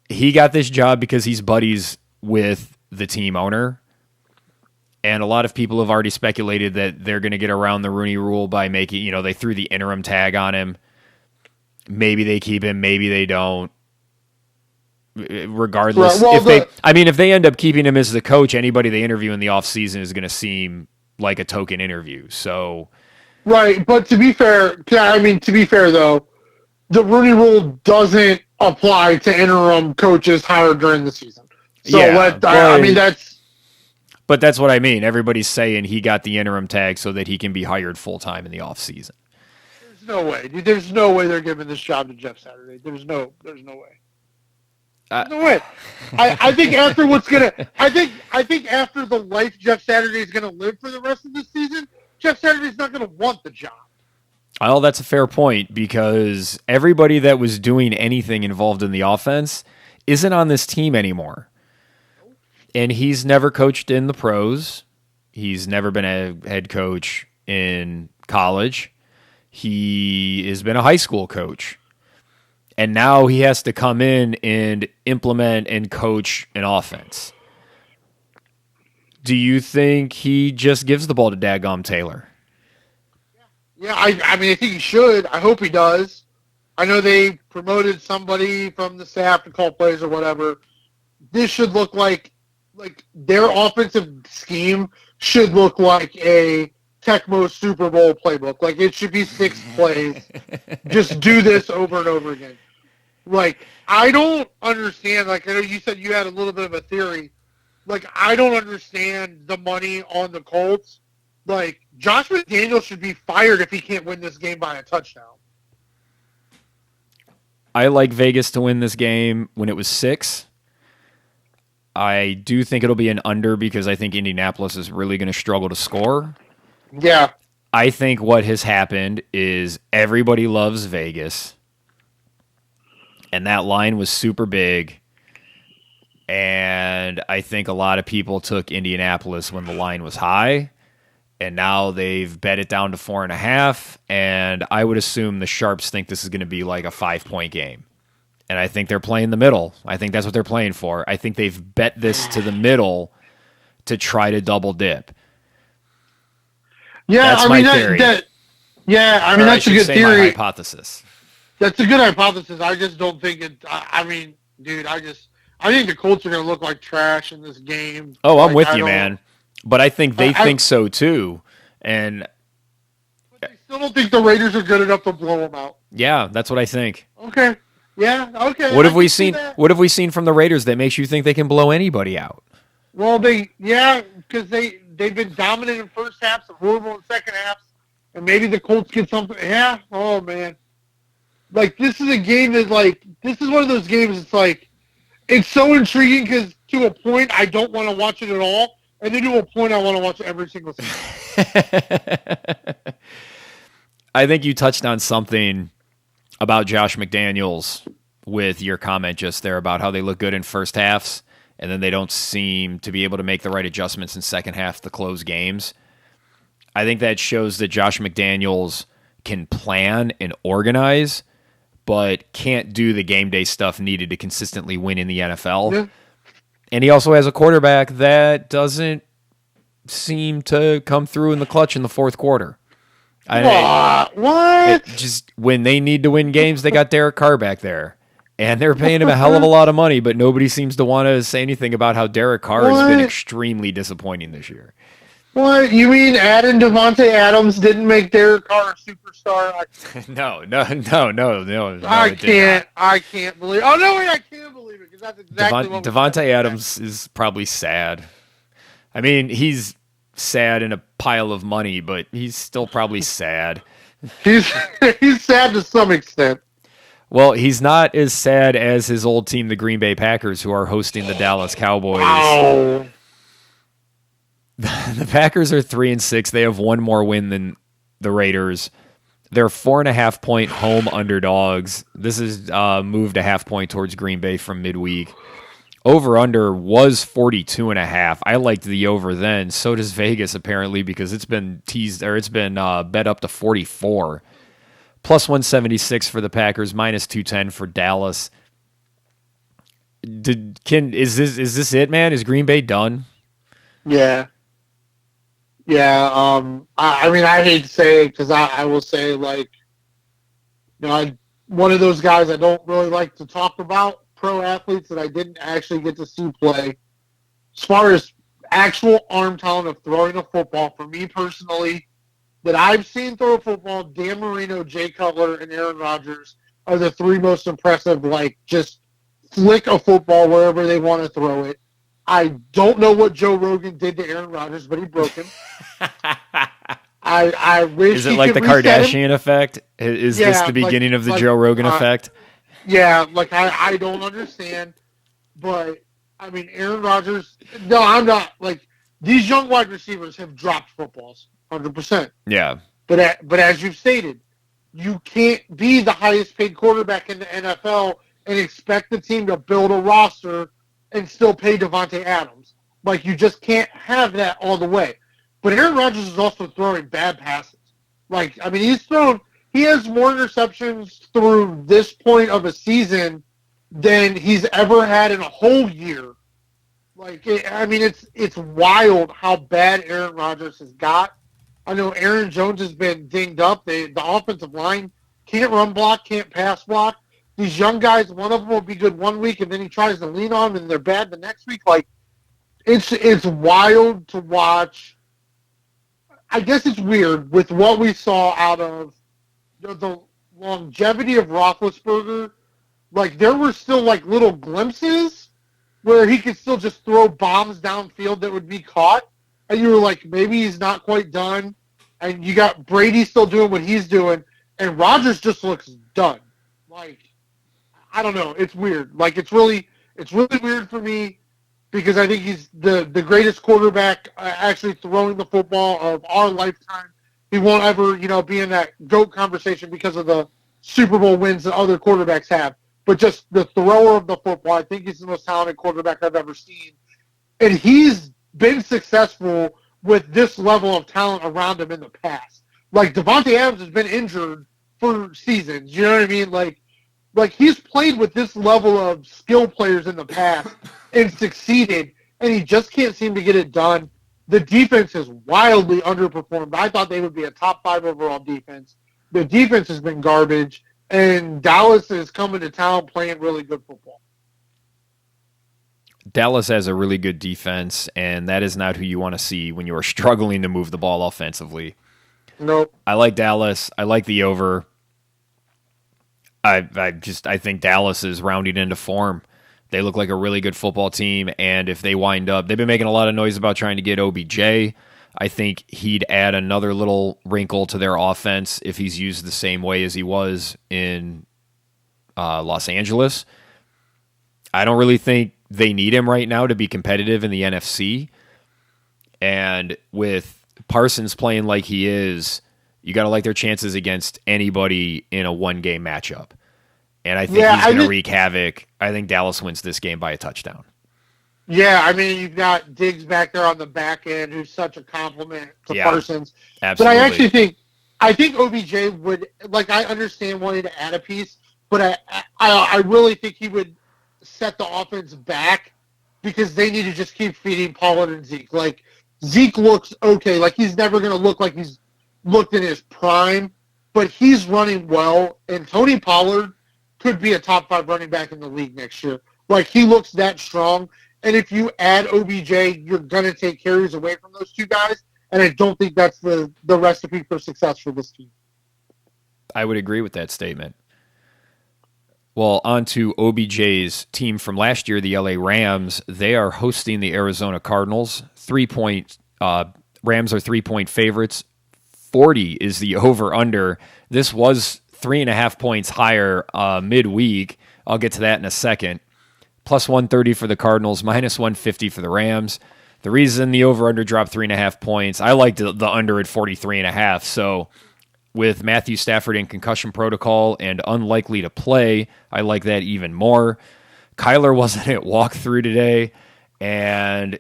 He got this job because he's buddies with the team owner. And a lot of people have already speculated that they're going to get around the Rooney Rule by making, they threw the interim tag on him. Maybe they keep him, maybe they don't. Regardless, right. If they end up keeping him as the coach, anybody they interview in the offseason is going to seem like a token interview. So, right, but to be fair, though, the Rooney Rule doesn't apply to interim coaches hired during the season. So that's. But that's what I mean. Everybody's saying he got the interim tag so that he can be hired full-time in the offseason. There's no way. There's no way they're giving this job to Jeff Saturday. There's no way. No way. I think after after the life Jeff Saturday is going to live for the rest of the season, Jeff Saturday's not going to want the job. Well, that's a fair point because everybody that was doing anything involved in the offense isn't on this team anymore. And he's never coached in the pros. He's never been a head coach in college. He has been a high school coach. And now he has to come in and implement and coach an offense. Do you think he just gives the ball to Daggum Taylor? Yeah, I think he should. I hope he does. I know they promoted somebody from the staff to call plays or whatever. This should look like their offensive scheme should look like a Tecmo Super Bowl playbook. Like, it should be 6 plays. Just do this over and over again. Like, I don't understand. Like, I know you said you had a little bit of a theory. Like, I don't understand the money on the Colts. Like, Josh McDaniels should be fired if he can't win this game by a touchdown. I like Vegas to win this game when it was 6. I do think it'll be an under because I think Indianapolis is really going to struggle to score. Yeah. I think what has happened is everybody loves Vegas, and that line was super big, and I think a lot of people took Indianapolis when the line was high, and now they've bet it down to 4.5, and I would assume the Sharps think this is going to be like a 5-point game. And I think they're playing the middle. I think that's what they're playing for. I think they've bet this to the middle to try to double dip. Yeah, that's my theory. That's a good theory. My hypothesis. That's a good hypothesis. I just don't think it. I think the Colts are going to look like trash in this game. Oh, I'm with you, man. But I think they think so too. And but I still don't think the Raiders are good enough to blow them out. Yeah, that's what I think. Okay. Yeah, okay. What have we seen? What have we seen from the Raiders that makes you think they can blow anybody out? Well, because they've been dominant in first halves and horrible in second halves, and maybe the Colts get something. Yeah. Oh man. Like, this is a game that, like, this is one of those games. It's like, it's so intriguing because to a point I don't want to watch it at all, and then to a point I want to watch every single thing. I think you touched on something about Josh McDaniels with your comment just there about how they look good in first halves and then they don't seem to be able to make the right adjustments in second half to close games. I think that shows that Josh McDaniels can plan and organize, but can't do the game day stuff needed to consistently win in the NFL. Yeah. And he also has a quarterback that doesn't seem to come through in the clutch in the fourth quarter. What? Just when they need to win games, they got Derek Carr back there. And they're paying him a hell of a lot of money, but nobody seems to want to say anything about how Derek Carr has been extremely disappointing this year. What? You mean adding Devontae Adams didn't make Derek Carr a superstar? No. I can't believe. Oh no, wait, I can't believe it because that's exactly what Devontae Adams is probably sad. I mean, he's sad in a pile of money, but he's still probably sad. He's sad to some extent. Well, he's not as sad as his old team, the Green Bay Packers, who are hosting the Dallas Cowboys. Wow. The Packers are 3-6. They have one more win than the Raiders. They're 4.5-point home underdogs. This is moved a half point towards Green Bay from midweek. Over-under was 42.5. I liked the over then. So does Vegas, apparently, because it's been teased or it's been bet up to 44. Plus 176 for the Packers, minus 210 for Dallas. Is this it, man? Is Green Bay done? Yeah. Yeah. I mean, I hate to say it because I will say, like, you know, one of those guys I don't really like to talk about, pro athletes that I didn't actually get to see play. As far as actual arm talent of throwing a football, for me personally, that I've seen throw a football, Dan Marino, Jay Cutler, and Aaron Rodgers are the three most impressive, like, just flick a football wherever they want to throw it. I don't know what Joe Rogan did to Aaron Rodgers, but he broke him. I wish Is it like the Kardashian effect? Is this the beginning of the Joe Rogan effect? Yeah, like I don't understand. But, I mean, Aaron Rodgers, no, I'm not. Like, these young wide receivers have dropped footballs, 100%. Yeah. But as you've stated, you can't be the highest paid quarterback in the NFL and expect the team to build a roster and still pay Devontae Adams. Like, you just can't have that all the way. But Aaron Rodgers is also throwing bad passes. Like, I mean, he has more interceptions through this point of a season than he's ever had in a whole year. Like, it's wild how bad Aaron Rodgers has got. I know Aaron Jones has been dinged up. The offensive line can't run block, can't pass block. These young guys, one of them will be good one week, and then he tries to lean on them, and they're bad the next week. Like, it's wild to watch. I guess it's weird with what we saw out of the longevity of Roethlisberger. Like, there were still, like, little glimpses where he could still just throw bombs downfield that would be caught, and you were like, maybe he's not quite done. And you got Brady still doing what he's doing, and Rodgers just looks done. Like, I don't know. It's weird. Like, it's really weird for me because I think he's the greatest quarterback actually throwing the football of our lifetime. He won't ever, be in that GOAT conversation because of the Super Bowl wins that other quarterbacks have. But just the thrower of the football, I think he's the most talented quarterback I've ever seen. And he's been successful with this level of talent around him in the past. Like, Devontae Adams has been injured for seasons. You know what I mean? Like he's played with this level of skill players in the past and succeeded, and he just can't seem to get it done. The defense has wildly underperformed. I thought they would be a top 5 overall defense. The defense has been garbage, and Dallas is coming to town playing really good football. Dallas has a really good defense, and that is not who you want to see when you are struggling to move the ball offensively. Nope. I like Dallas. I like the over. I think Dallas is rounding into form. They look like a really good football team, and if they wind up, they've been making a lot of noise about trying to get OBJ. I think he'd add another little wrinkle to their offense if he's used the same way as he was in Los Angeles. I don't really think they need him right now to be competitive in the NFC. And with Parsons playing like he is, you got to like their chances against anybody in a one-game matchup. And I think he's going to wreak havoc. I think Dallas wins this game by a touchdown. Yeah, I mean, you've got Diggs back there on the back end, who's such a compliment to Parsons. Absolutely. But I think OBJ would, like, I understand wanting to add a piece, but I really think he would set the offense back because they need to just keep feeding Pollard and Zeke. Like, Zeke looks okay. Like, he's never going to look like he's looked in his prime, but he's running well, and Tony Pollard could be a top 5 running back in the league next year. Like, he looks that strong, and if you add OBJ, you're going to take carries away from those two guys, and I don't think that's the recipe for success for this team. I would agree with that statement. Well, on to OBJ's team from last year, the LA Rams. They are hosting the Arizona Cardinals. Rams are 3-point favorites. 40 is the over-under. This was 3.5 points higher midweek. I'll get to that in a second. Plus 130 for the Cardinals, minus 150 for the Rams. The reason the over-under dropped 3.5 points, I liked the under at 43.5. So with Matthew Stafford in concussion protocol and unlikely to play, I like that even more. Kyler wasn't at walkthrough today, and,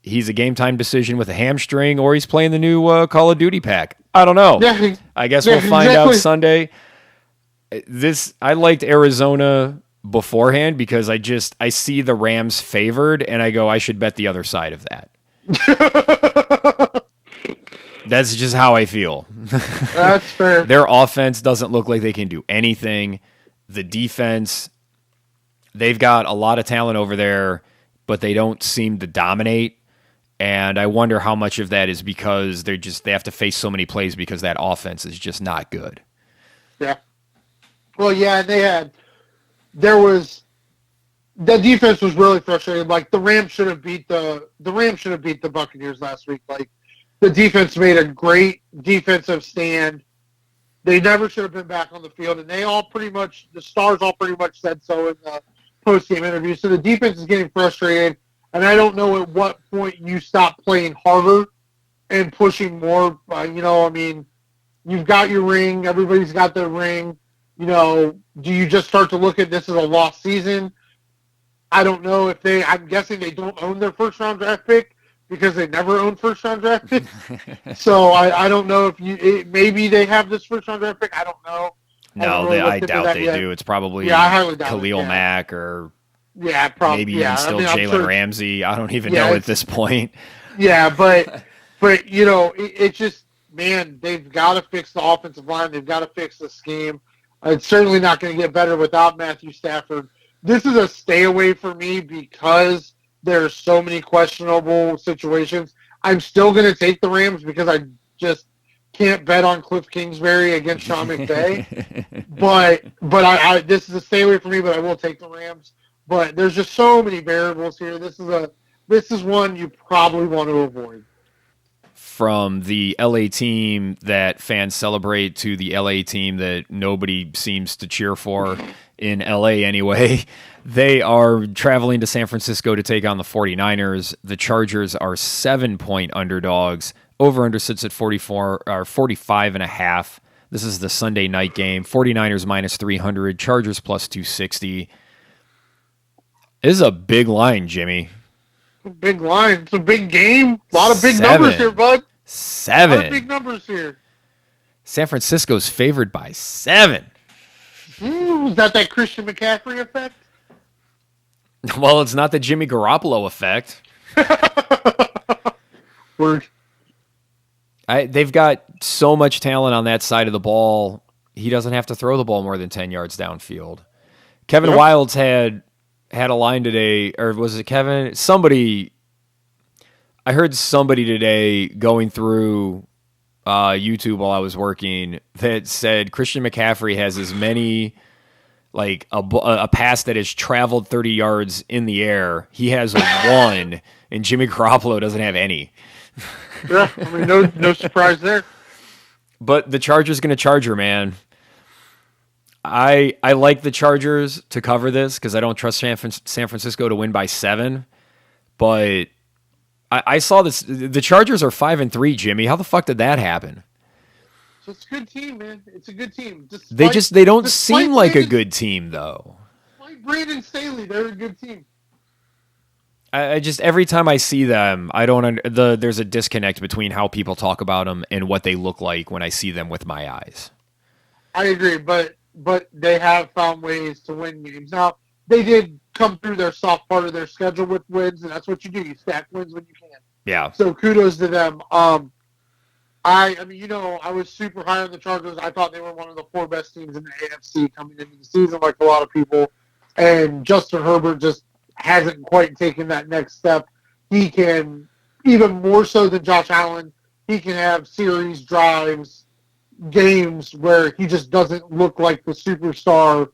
he's a game-time decision with a hamstring, or he's playing the new Call of Duty pack. I don't know. Yeah, I guess we'll find out Sunday. I liked Arizona beforehand because I see the Rams favored, and I go, I should bet the other side of that. That's just how I feel. That's fair. Their offense doesn't look like they can do anything. The defense, they've got a lot of talent over there, but they don't seem to dominate. And I wonder how much of that is because they have to face so many plays because that offense is just not good. Yeah. Well, yeah, the defense was really frustrating. Like, the Rams should have beat the Buccaneers last week. Like, the defense made a great defensive stand. They never should have been back on the field, and the stars all pretty much said so in the post-game interview. So the defense is getting frustrated, and I don't know at what point you stop playing harder and pushing more. You've got your ring. Everybody's got their ring. Do you just start to look at this as a lost season? I don't know I'm guessing they don't own their first-round draft pick, because they never owned first-round draft picks. So I don't know if maybe they have this first-round draft pick. I don't know. No, I doubt they do. It's probably Khalil Mack or maybe even Jalen Ramsey. I don't even know at this point. Yeah, but it's just, man, they've got to fix the offensive line. They've got to fix the scheme. It's certainly not going to get better without Matthew Stafford. This is a stay away for me because there's so many questionable situations. I'm still going to take the Rams because I just can't bet on Cliff Kingsbury against Sean McVay. but this is a stay away for me, but I will take the Rams. But there's just so many variables here. This is one you probably want to avoid. From the LA team that fans celebrate to the LA team that nobody seems to cheer for in LA anyway. They are traveling to San Francisco to take on the 49ers. The Chargers are 7-point underdogs. Over-under sits at 45.5. This is the Sunday night game. 49ers minus 300. Chargers plus 260. This is a big line, Jimmy. Big line. It's a big game. A lot of big numbers here, bud. 7. A lot of big numbers here. San Francisco's favored by 7. Is that Christian McCaffrey effect? Well, it's not the Jimmy Garoppolo effect. Word. They've got so much talent on that side of the ball. He doesn't have to throw the ball more than 10 yards downfield. Kevin Wildes had a line today, or was it Kevin? I heard somebody today going through YouTube while I was working that said Christian McCaffrey has as many, like a pass that has traveled 30 yards in the air. He has one, and Jimmy Garoppolo doesn't have any. Yeah, I mean, no surprise there. But the Chargers going to Charger, man. I like the Chargers to cover this because I don't trust San Francisco to win by 7. But I saw this. The Chargers are 5-3, Jimmy. How the fuck did that happen? So it's a good team, man. It's a good team. They don't seem like a good team, though. Like Brandon Staley, they're a good team. I just every time I see them, there's a disconnect between how people talk about them and what they look like when I see them with my eyes. I agree, but they have found ways to win games. Now, they did come through their soft part of their schedule with wins, and that's what you do. You stack wins when you can. Yeah. So kudos to them. I mean, I was super high on the Chargers. I thought they were one of the four best teams in the AFC coming into the season, like a lot of people. And Justin Herbert just hasn't quite taken that next step. He can, even more so than Josh Allen, he can have series, drives, games where he just doesn't look like the superstar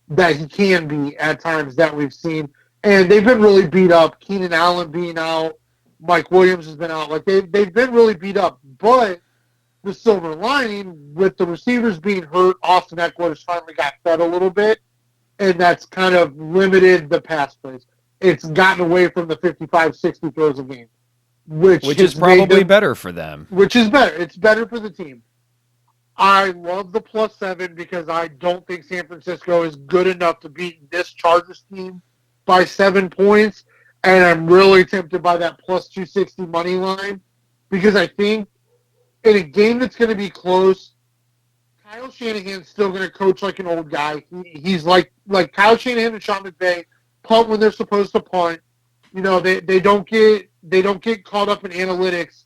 that he can be at times that we've seen. And they've been really beat up. Keenan Allen being out, Mike Williams has been out. Like they've been really beat up. But the silver lining with the receivers being hurt, Austin Eckler has finally got fed a little bit, and that's kind of limited the pass plays. It's gotten away from the 55, 60 throws a game, which is probably better for them. Which is better. It's better for the team. I love the +7 because I don't think San Francisco is good enough to beat this Chargers team by 7 points, and I'm really tempted by that +260 money line because I think in a game that's going to be close, Kyle Shanahan's still going to coach like an old guy. He's like Kyle Shanahan and Sean McVay punt when they're supposed to punt. They don't get caught up in analytics.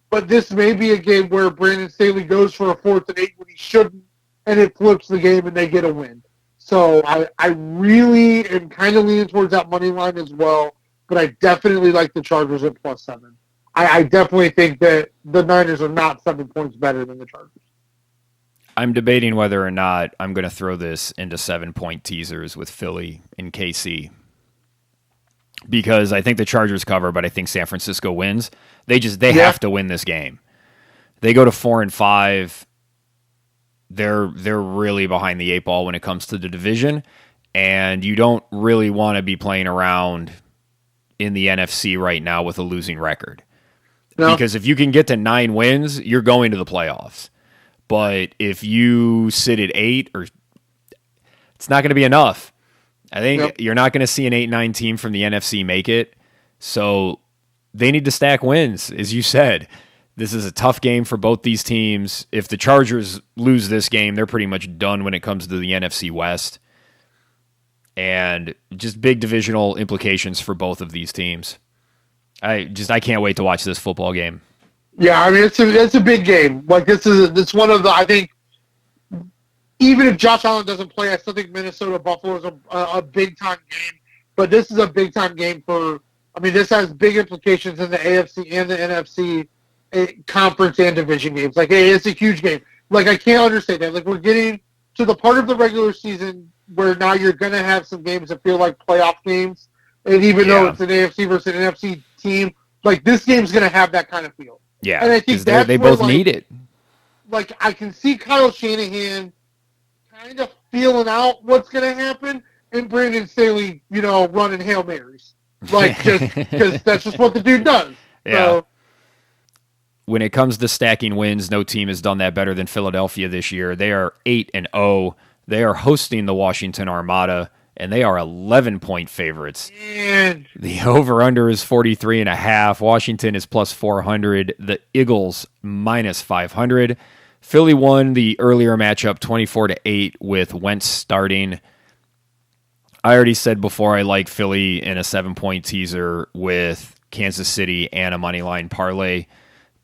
But this may be a game where Brandon Staley goes for a 4th and 8 when he shouldn't, and it flips the game and they get a win. So I really am kind of leaning towards that money line as well, but I definitely like the Chargers at +7. I definitely think that the Niners are not 7 points better than the Chargers. I'm debating whether or not I'm going to throw this into 7-point teasers with Philly and KC. Because I think the Chargers cover, but I think San Francisco wins. They have to win this game. They go to 4-5. They're really behind the 8 ball when it comes to the division, and you don't really want to be playing around in the NFC right now with a losing record. No. Because if you can get to 9 wins, you're going to the playoffs. But if you sit at 8, it's not going to be enough. I think you're not going to see an 8-9 team from the NFC make it. So they need to stack wins, as you said. This is a tough game for both these teams. If the Chargers lose this game, they're pretty much done when it comes to the NFC West. And just big divisional implications for both of these teams. I can't wait to watch this football game. Yeah, I mean, it's a big game. Like it's one of the, I think, even if Josh Allen doesn't play, I still think Minnesota-Buffalo is a big-time game. But this is a big-time game this has big implications in the AFC and the NFC conference and division games. Like, hey, it's a huge game. Like, I can't understand that. Like, we're getting to the part of the regular season where now you're going to have some games that feel like playoff games. And even though it's an AFC versus an NFC team, like, this game's going to have that kind of feel. Yeah, and I think they both need it. Like, I can see Kyle Shanahan kind of feeling out what's going to happen, and Brandon Staley, running Hail Marys. Like, just because that's just what the dude does. Yeah. So, when it comes to stacking wins, no team has done that better than Philadelphia this year. They are 8-0. They are hosting the Washington Armada, and they are 11-point favorites. Man. The over-under is 43.5. Washington is +400. The Eagles -500. Philly won the earlier matchup 24-8 with Wentz starting. I already said before I like Philly in a 7-point teaser with Kansas City and a moneyline parlay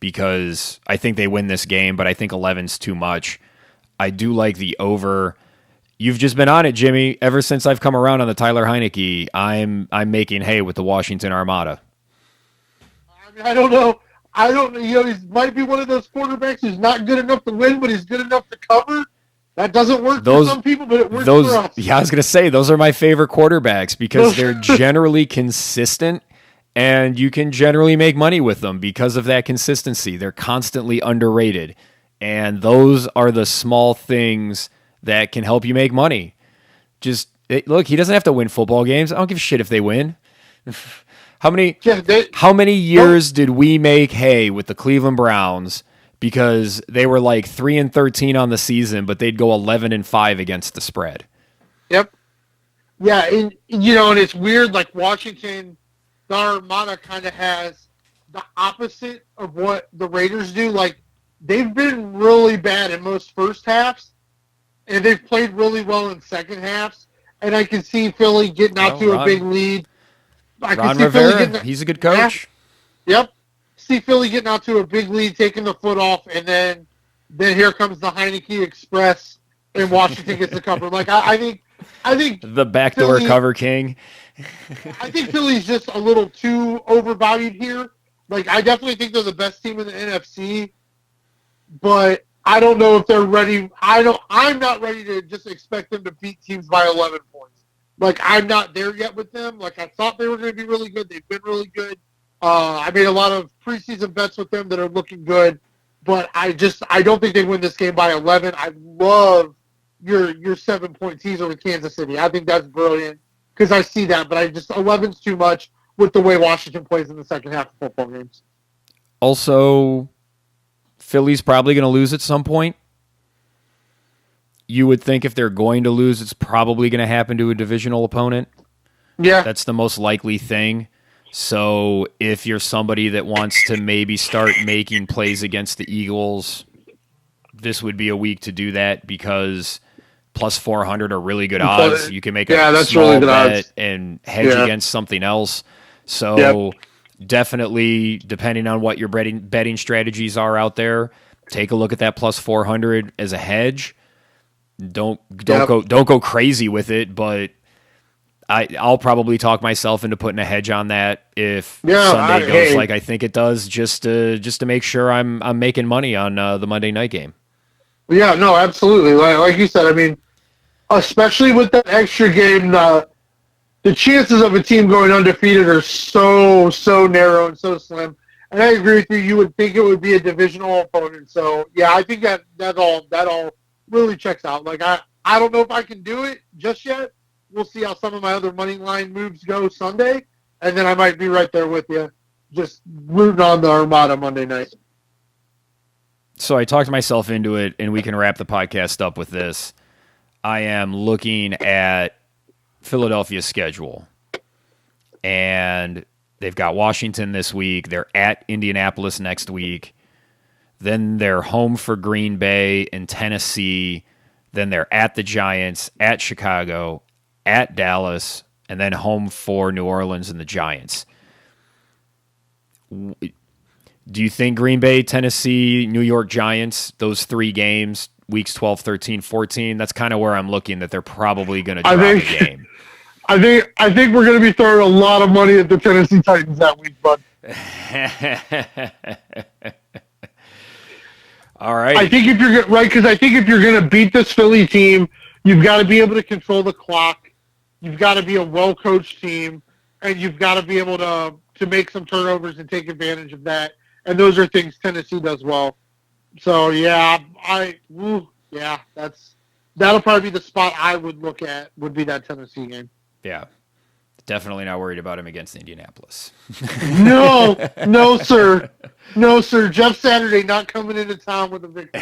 because I think they win this game, but I think 11's too much. I do like the over. You've just been on it, Jimmy. Ever since I've come around on the Tyler Heineke, I'm making hay with the Washington Armada. I don't know. He might be one of those quarterbacks who's not good enough to win, but he's good enough to cover. That doesn't work for some people, but it works for us. Yeah, I was going to say, those are my favorite quarterbacks because they're generally consistent, and you can generally make money with them because of that consistency. They're constantly underrated, and those are the small things that can help you make money. Look, he doesn't have to win football games. I don't give a shit if they win. How many years did we make hay with the Cleveland Browns because they were like 3-13 on the season, but they'd go 11-5 against the spread? Yep. Yeah, and it's weird. Like Washington, the Armada kind of has the opposite of what the Raiders do. Like they've been really bad in most first halves, and they've played really well in second halves. And I can see Philly getting out to a big lead. Ron Rivera, he's a good coach. Yeah. Yep. see Philly getting out to a big lead, taking the foot off, and then here comes the Heineke Express, and Washington gets the cover. Like I think the backdoor cover king. I think Philly's just a little too overvalued here. Like I definitely think they're the best team in the NFC, but I don't know if they're ready. I'm not ready to just expect them to beat teams by 11 points. Like I'm not there yet with them. Like I thought they were going to be really good. They've been really good. I made a lot of preseason bets with them that are looking good, but I don't think they win this game by 11. I love your 7-point teaser with Kansas City. I think that's brilliant because I see that, but 11's too much with the way Washington plays in the second half of football games. Also, Philly's probably going to lose at some point. You would think if they're going to lose, it's probably going to happen to a divisional opponent. Yeah. That's the most likely thing. So if you're somebody that wants to maybe start making plays against the Eagles, this would be a week to do that because plus 400 are really good odds. You can make a small really bet odds. And hedge against something else. So definitely, depending on what your betting strategies are out there, take a look at that plus 400 as a hedge. Don't go crazy with it, but I'll probably talk myself into putting a hedge on that if Sunday goes like I think it does, just to make sure I'm making money on the Monday night game. Yeah, no, absolutely. Like you said, I mean, especially with that extra game, the chances of a team going undefeated are so narrow and so slim. And I agree with you. You would think it would be a divisional opponent. So yeah, I think that all really checks out. Like I don't know if I can do it just yet. We'll see how some of my other money line moves go Sunday, and then I might be right there with you, just rooting on the Armada Monday night. So I talked myself into it, and we can wrap the podcast up with this. I am looking at Philadelphia's schedule, and they've got Washington this week. They're at Indianapolis next week. Then they're home for Green Bay and Tennessee. Then they're at the Giants, at Chicago, at Dallas, and then home for New Orleans and the Giants. Do you think Green Bay, Tennessee, New York Giants, those 3 games, weeks 12, 13, 14, that's kind of where I'm looking that they're probably going to drop a game. I think we're going to be throwing a lot of money at the Tennessee Titans that week, bud. All right. I think if you're going to beat this Philly team, you've got to be able to control the clock. You've got to be a well-coached team, and you've got to be able to make some turnovers and take advantage of that. And those are things Tennessee does well. So that'll probably be the spot I would look at. Would be that Tennessee game. Yeah, definitely not worried about him against Indianapolis. No, sir. No, sir. Jeff Saturday not coming into town with a victory.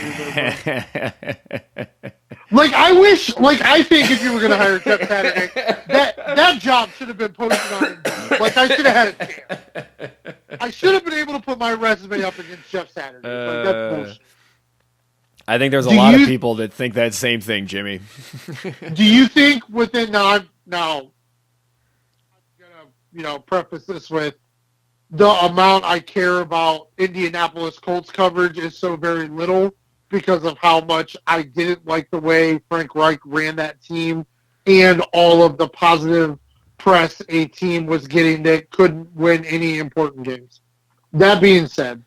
I think if you were going to hire Jeff Saturday, that job should have been posted on Indeed. Like, I should have had a chance. I should have been able to put my resume up against Jeff Saturday. That's bullshit. I think there's a lot of people that think that same thing, Jimmy. Do you think within now I'm gonna preface this with the amount I care about Indianapolis Colts coverage is so very little because of how much I didn't like the way Frank Reich ran that team and all of the positive press a team was getting that couldn't win any important games. That being said,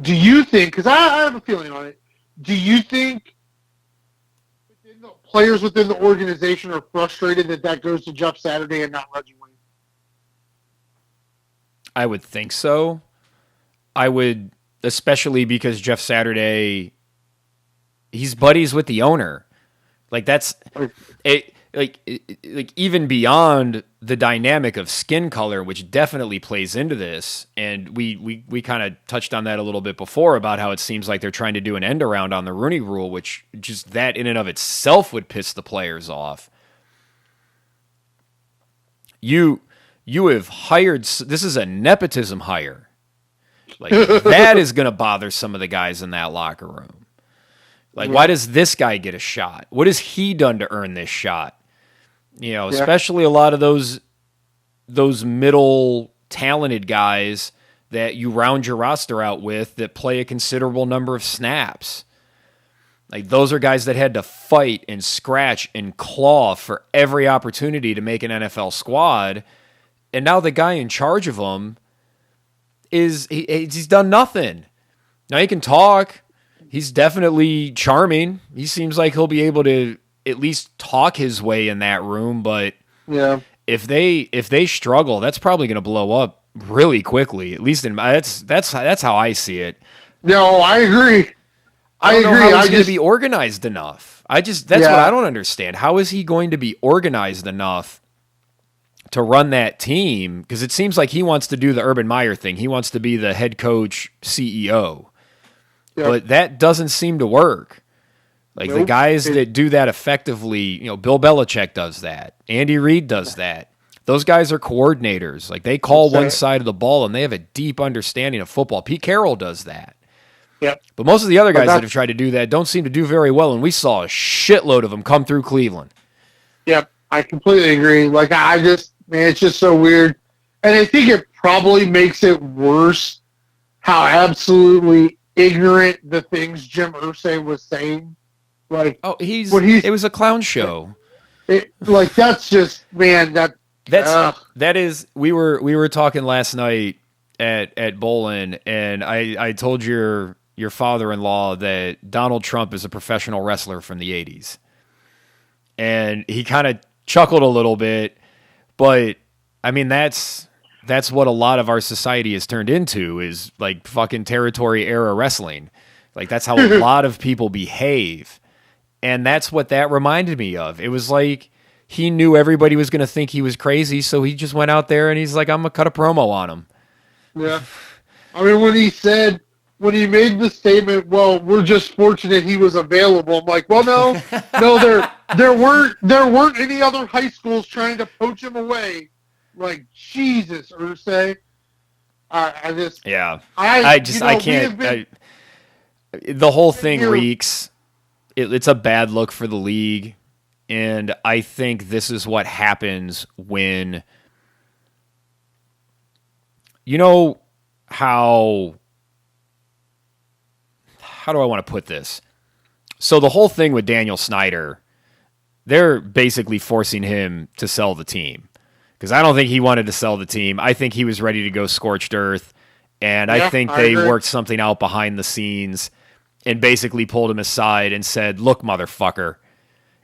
do you think, because I have a feeling on it, do you think the players within the organization are frustrated that goes to Jeff Saturday and not Reggie Wayne? I would think so. I would, especially because Jeff Saturday, he's buddies with the owner. Like that's it. Like even beyond the dynamic of skin color, which definitely plays into this, and we kind of touched on that a little bit before about how it seems like they're trying to do an end around on the Rooney Rule, which just that in and of itself would piss the players off. You have hired. This is a nepotism hire. Like that is going to bother some of the guys in that locker room. Like, why does this guy get a shot? What has he done to earn this shot? You know, especially a lot of those middle talented guys that you round your roster out with that play a considerable number of snaps. Like, those are guys that had to fight and scratch and claw for every opportunity to make an NFL squad. And now the guy in charge of them he's done nothing. Now he can talk. He's definitely charming. He seems like he'll be able to at least talk his way in that room. But yeah, if they struggle, that's probably going to blow up really quickly. At least that's how I see it. No, I agree. I don't know how he's going to be organized enough. That's what I don't understand. How is he going to be organized enough to run that team? Because it seems like he wants to do the Urban Meyer thing. He wants to be the head coach, CEO. Yep. But that doesn't seem to work. Like, the guys that do that effectively, Bill Belichick does that. Andy Reid does that. Those guys are coordinators. Like, they call one side of the ball, and they have a deep understanding of football. Pete Carroll does that. Yep. But most of the other guys that have tried to do that don't seem to do very well, and we saw a shitload of them come through Cleveland. Yep, I completely agree. Like, man, it's just so weird. And I think it probably makes it worse how absolutely ignorant the things Jim Irsay was saying. Like, it was a clown show. That's just, man, that is. We were talking last night at Bowling, and I told your father-in-law that Donald Trump is a professional wrestler from the 80s. And he kind of chuckled a little bit, but I mean, that's what a lot of our society has turned into, is like fucking territory era wrestling. Like, that's how a lot of people behave. And that's what that reminded me of. It was like he knew everybody was going to think he was crazy, so he just went out there and he's like, I'm going to cut a promo on him. Yeah. I mean, when he made the statement, well, we're just fortunate he was available. I'm like, well, no, there weren't any other high schools trying to poach him away. Like, Jesus, Irsay. I can't. The whole thing reeks. It's a bad look for the league, and I think this is what happens when, how do I want to put this? So the whole thing with Daniel Snyder, they're basically forcing him to sell the team, because I don't think he wanted to sell the team. I think he was ready to go scorched earth, and I think they worked something out behind the scenes and basically pulled him aside and said, look, motherfucker,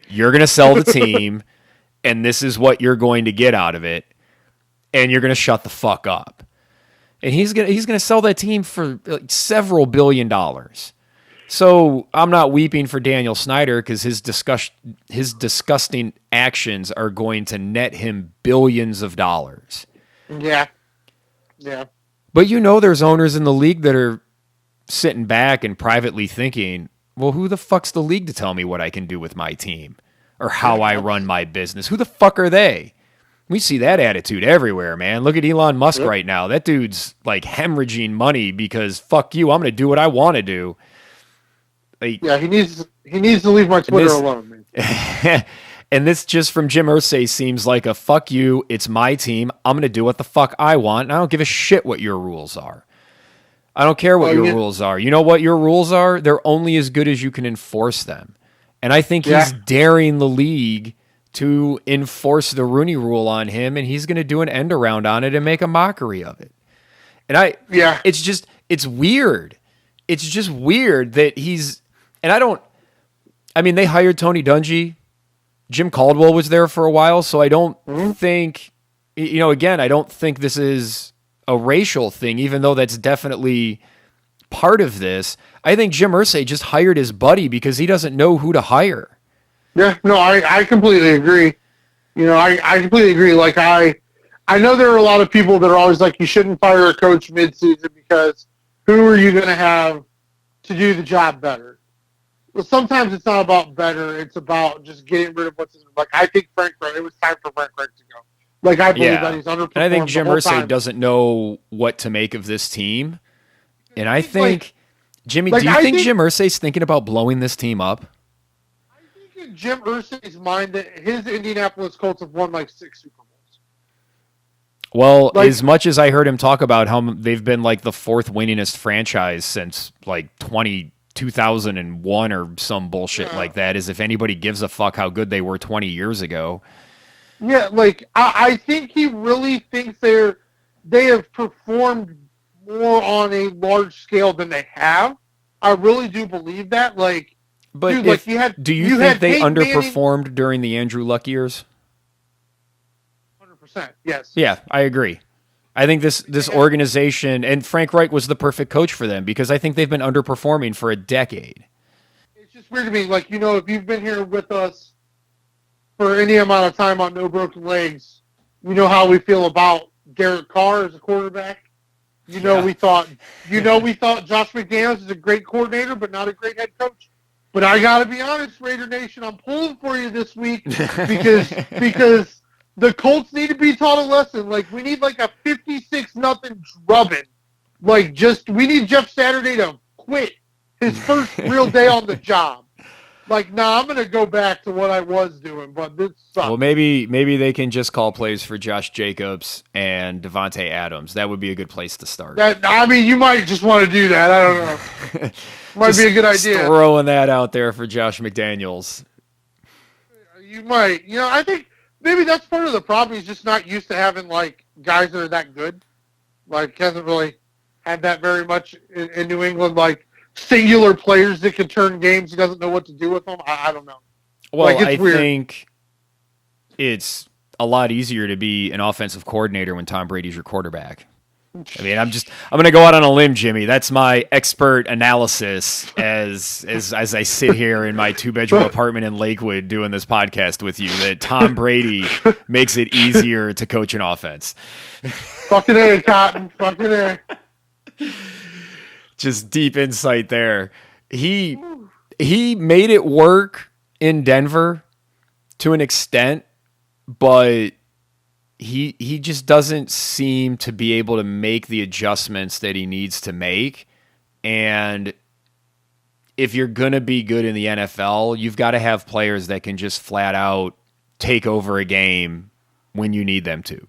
you're going to sell the team, and this is what you're going to get out of it, and you're going to shut the fuck up. And he's gonna sell that team for like several $1 billion. So I'm not weeping for Daniel Snyder, because his disgusting actions are going to net him billions of dollars. Yeah. But there's owners in the league that are sitting back and privately thinking, well, who the fuck's the league to tell me what I can do with my team or how I run my business? Who the fuck are they? We see that attitude everywhere, man. Look at Elon Musk right now. That dude's like hemorrhaging money because fuck you, I'm going to do what I want to do. Like, yeah, he needs to leave my Twitter alone, man. And this, just from Jim Irsay, seems like a fuck you, it's my team, I'm going to do what the fuck I want, and I don't give a shit what your rules are. I don't care what your rules are. You know what your rules are? They're only as good as you can enforce them. And I think he's daring the league to enforce the Rooney Rule on him, and he's going to do an end around on it and make a mockery of it. And it's weird. It's just weird that they hired Tony Dungy. Jim Caldwell was there for a while, so I don't think, I don't think this is a racial thing, even though that's definitely part of this. I think Jim Irsay just hired his buddy because he doesn't know who to hire. Yeah, no, I completely agree. I completely agree. Like, I know there are a lot of people that are always like, you shouldn't fire a coach mid-season because who are you going to have to do the job better? Well, sometimes it's not about better. It's about just getting rid of what's like. I think it was time for Frank Reich to go. Like, I believe that he's underperformed. And I think Jim Irsay doesn't know what to make of this team. And I think, Jimmy, do you think Jim Irsay's thinking about blowing this team up? I think in Jim Irsay's mind that his Indianapolis Colts have won like 6 Super Bowls. Well, as much as I heard him talk about how they've been like the fourth winningest franchise since like 2001 or some bullshit like that, as if anybody gives a fuck how good they were 20 years ago. Yeah, I think he really thinks they have performed more on a large scale than they have. I really do believe that. But dude, do you think they underperformed during the Andrew Luck years? 100%, yes. Yeah, I agree. I think this organization, and Frank Reich was the perfect coach for them because I think they've been underperforming for a decade. It's just weird to me. If you've been here with us for any amount of time on No Broken Legs, you know how we feel about Derek Carr as a quarterback. We thought Josh McDaniels is a great coordinator, but not a great head coach. But I got to be honest, Raider Nation, I'm pulling for you this week because the Colts need to be taught a lesson. We need a 56-0 drubbing. We need Jeff Saturday to quit his first real day on the job. I'm going to go back to what I was doing, but this sucks. Well, maybe they can just call plays for Josh Jacobs and Devontae Adams. That would be a good place to start. You might just want to do that. I don't know. Might be a good idea. Throwing that out there for Josh McDaniels. You might. I think maybe that's part of the problem. He's just not used to having, guys that are that good. Hasn't really had that very much in New England, singular players that can turn games. He doesn't know what to do with them. I don't know. Well, I think it's a lot easier to be an offensive coordinator when Tom Brady's your quarterback. I mean, I'm going to go out on a limb, Jimmy. That's my expert analysis as I sit here in my 2-bedroom apartment in Lakewood doing this podcast with you, that Tom Brady makes it easier to coach an offense. Fucking A, Cotton. Fucking A. Just deep insight there. He made it work in Denver to an extent, but he just doesn't seem to be able to make the adjustments that he needs to make. And if you're going to be good in the NFL, you've got to have players that can just flat out take over a game when you need them to.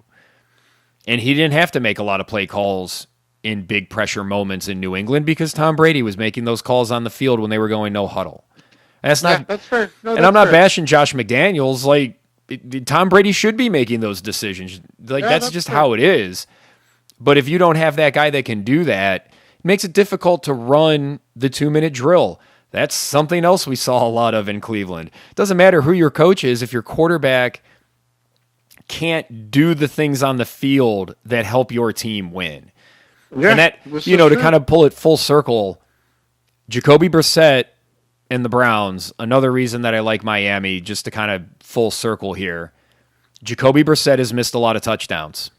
And he didn't have to make a lot of play calls in big pressure moments in New England because Tom Brady was making those calls on the field when they were going no huddle. And that's fair. No, and I'm not bashing Josh McDaniels. Tom Brady should be making those decisions. That's just fair. How it is. But if you don't have that guy that can do that, it makes it difficult to run the 2-minute drill. That's something else we saw a lot of in Cleveland. It doesn't matter who your coach is if your quarterback can't do the things on the field that help your team win. Yeah, and that, to kind of pull it full circle, Jacoby Brissett and the Browns, another reason that I like Miami, just to kind of full circle here, Jacoby Brissett has missed a lot of touchdowns.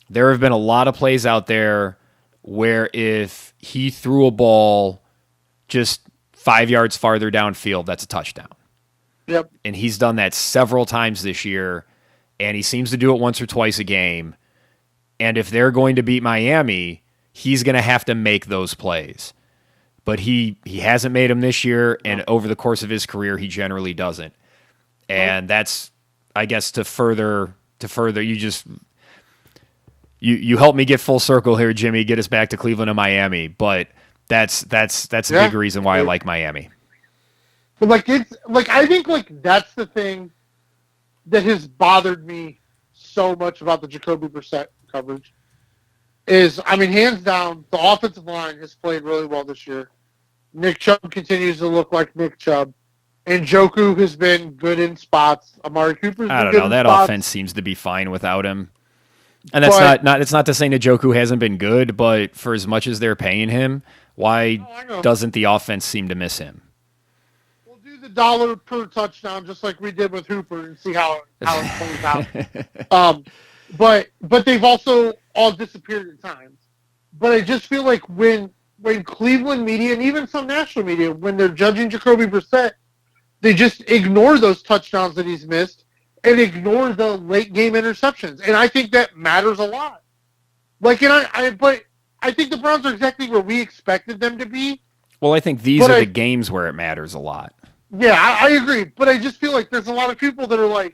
There have been a lot of plays out there where if he threw a ball just 5 yards farther downfield, that's a touchdown. Yep. And he's done that several times this year, and he seems to do it once or twice a game. And if they're going to beat Miami, he's going to have to make those plays. But he hasn't made them this year, and over the course of his career, he generally doesn't. And that's, I guess, to further you help me get full circle here, Jimmy, get us back to Cleveland and Miami. But that's a big reason why I like Miami. But I think that's the thing that has bothered me so much about the Jacoby Brissett coverage is, hands down, the offensive line has played really well this year. Nick Chubb continues to look like Nick Chubb. And Njoku has been good in spots. Amari Cooper's been good in spots. I don't know. That offense seems to be fine without him. And that's it's not to say Njoku hasn't been good, but for as much as they're paying him, why doesn't the offense seem to miss him? We'll do the dollar per touchdown just like we did with Hooper and see how it plays out. But they've also all disappeared at times. But I just feel like when Cleveland media and even some national media, when they're judging Jacoby Brissett, they just ignore those touchdowns that he's missed and ignore the late game interceptions. And I think that matters a lot. But I think the Browns are exactly where we expected them to be. Well, I think these are the games where it matters a lot. Yeah, I agree. But I just feel like there's a lot of people that are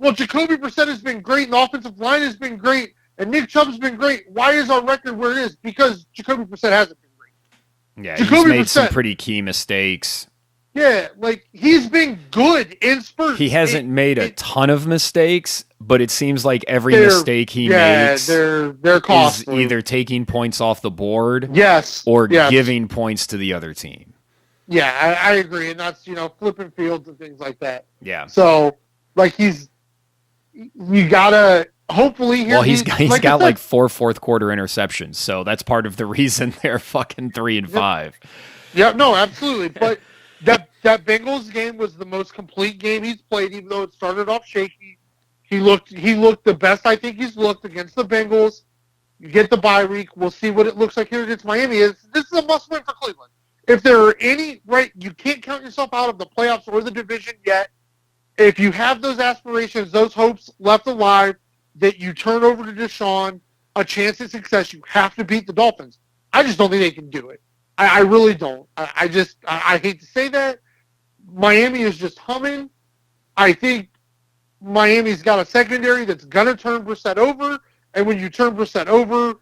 well, Jacoby Brissett has been great, and the offensive line has been great, and Nick Chubb's been great. Why is our record where it is? Because Jacoby Brissett hasn't been great. Yeah, Jacoby he's made Brissett, some pretty key mistakes. Yeah, like, he's been good in spurts. He hasn't made a ton of mistakes, but it seems like every mistake he makes they're costly. Is either taking points off the board or giving points to the other team. Yeah, I agree, and that's, flipping fields and things like that. Yeah. So, like, you gotta hopefully. Well, he's got like 4 fourth-quarter interceptions, so that's part of the reason they're fucking 3-5. Yeah, no, absolutely. But that Bengals game was the most complete game he's played, even though it started off shaky. He looked the best I think he's looked against the Bengals. You get the bye week. We'll see what it looks like here against Miami. This is a must-win for Cleveland. If there are any, you can't count yourself out of the playoffs or the division yet. If you have those aspirations, those hopes left alive, that you turn over to Deshaun a chance at success, you have to beat the Dolphins. I just don't think they can do it. I really don't. I hate to say that. Miami is just humming. I think Miami's got a secondary that's going to turn Brissett over, and when you turn Brissett over,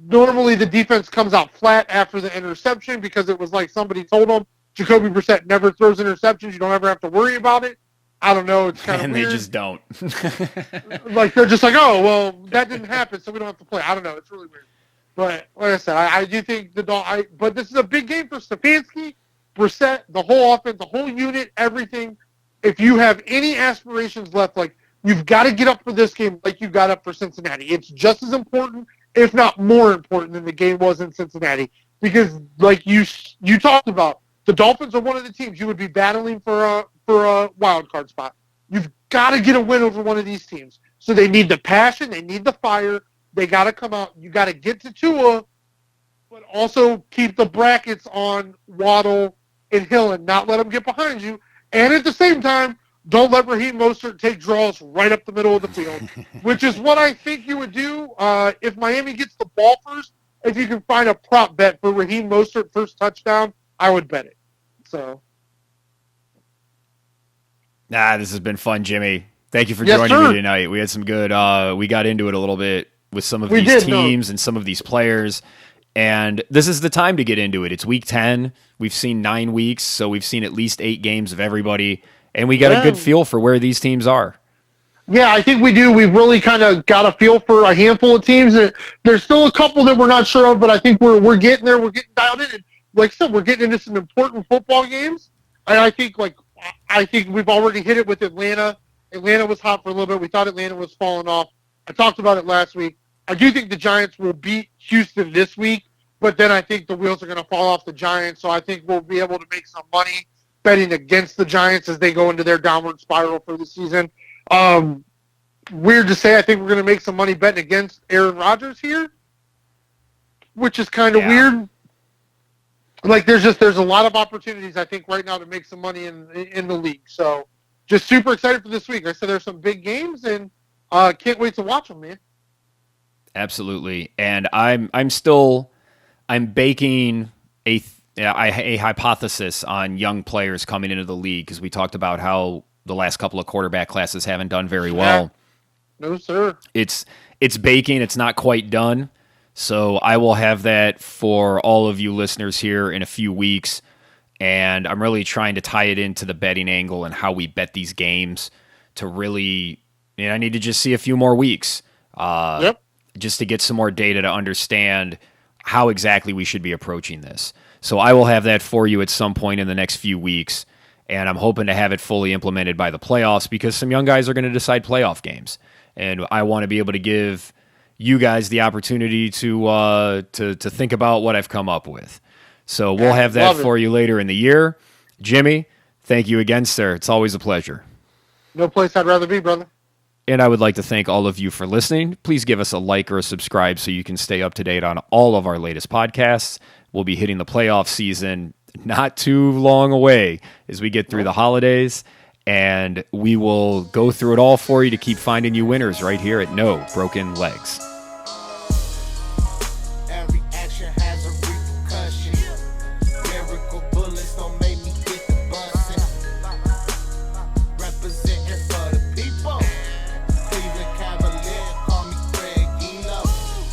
normally the defense comes out flat after the interception because it was like somebody told them, Jacoby Brissett never throws interceptions. You don't ever have to worry about it. I don't know. It's kind of weird. And they just don't. Like, they're just like, oh, well, that didn't happen, so we don't have to play. I don't know. It's really weird. But like I said, I do think but this is a big game for Stefanski, Brissett, the whole offense, the whole unit, everything. If you have any aspirations left, like, you've got to get up for this game like you got up for Cincinnati. It's just as important, if not more important, than the game was in Cincinnati. Because, like you talked about, the Dolphins are one of the teams you would be battling for a wild card spot. You've got to get a win over one of these teams. So they need the passion, they need the fire. They got to come out. You got to get to Tua, but also keep the brackets on Waddle and Hill and not let them get behind you. And at the same time, don't let Raheem Mostert take draws right up the middle of the field, which is what I think you would do if Miami gets the ball first. If you can find a prop bet for Raheem Mostert first touchdown, I would bet it. So, this has been fun, Jimmy. Thank you for joining me tonight. We had some good. We got into it a little bit with some of these teams and some of these players. And this is the time to get into it. It's week 10. We've seen 9 weeks, so we've seen at least 8 games of everybody. And we got a good feel for where these teams are. Yeah, I think we do. We've really kind of got a feel for a handful of teams. There's still a couple that we're not sure of, but I think we're getting there. We're getting dialed in. And like I said, we're getting into some important football games. And I think we've already hit it with Atlanta. Atlanta was hot for a little bit. We thought Atlanta was falling off. I talked about it last week. I do think the Giants will beat Houston this week, but then I think the wheels are going to fall off the Giants, so I think we'll be able to make some money betting against the Giants as they go into their downward spiral for the season. Weird to say, I think we're going to make some money betting against Aaron Rodgers here, which is kind of weird. Like, there's a lot of opportunities, I think, right now to make some money in the league. So just super excited for this week. I said there's some big games, and can't wait to watch them, man. Absolutely. And I'm baking a hypothesis on young players coming into the league, because we talked about how the last couple of quarterback classes haven't done very well. No, sir. It's baking. It's not quite done. So I will have that for all of you listeners here in a few weeks. And I'm really trying to tie it into the betting angle and how we bet these games to really, I need to just see a few more weeks. Just to get some more data to understand how exactly we should be approaching this. So I will have that for you at some point in the next few weeks, and I'm hoping to have it fully implemented by the playoffs, because some young guys are going to decide playoff games, and I want to be able to give you guys the opportunity to think about what I've come up with. So we'll have that for you later in the year. Jimmy, thank you again, sir. It's always a pleasure. No place I'd rather be, brother. And I would like to thank all of you for listening. Please give us a like or a subscribe so you can stay up to date on all of our latest podcasts. We'll be hitting the playoff season not too long away as we get through the holidays, and we will go through it all for you to keep finding you winners right here at No Broken Legs.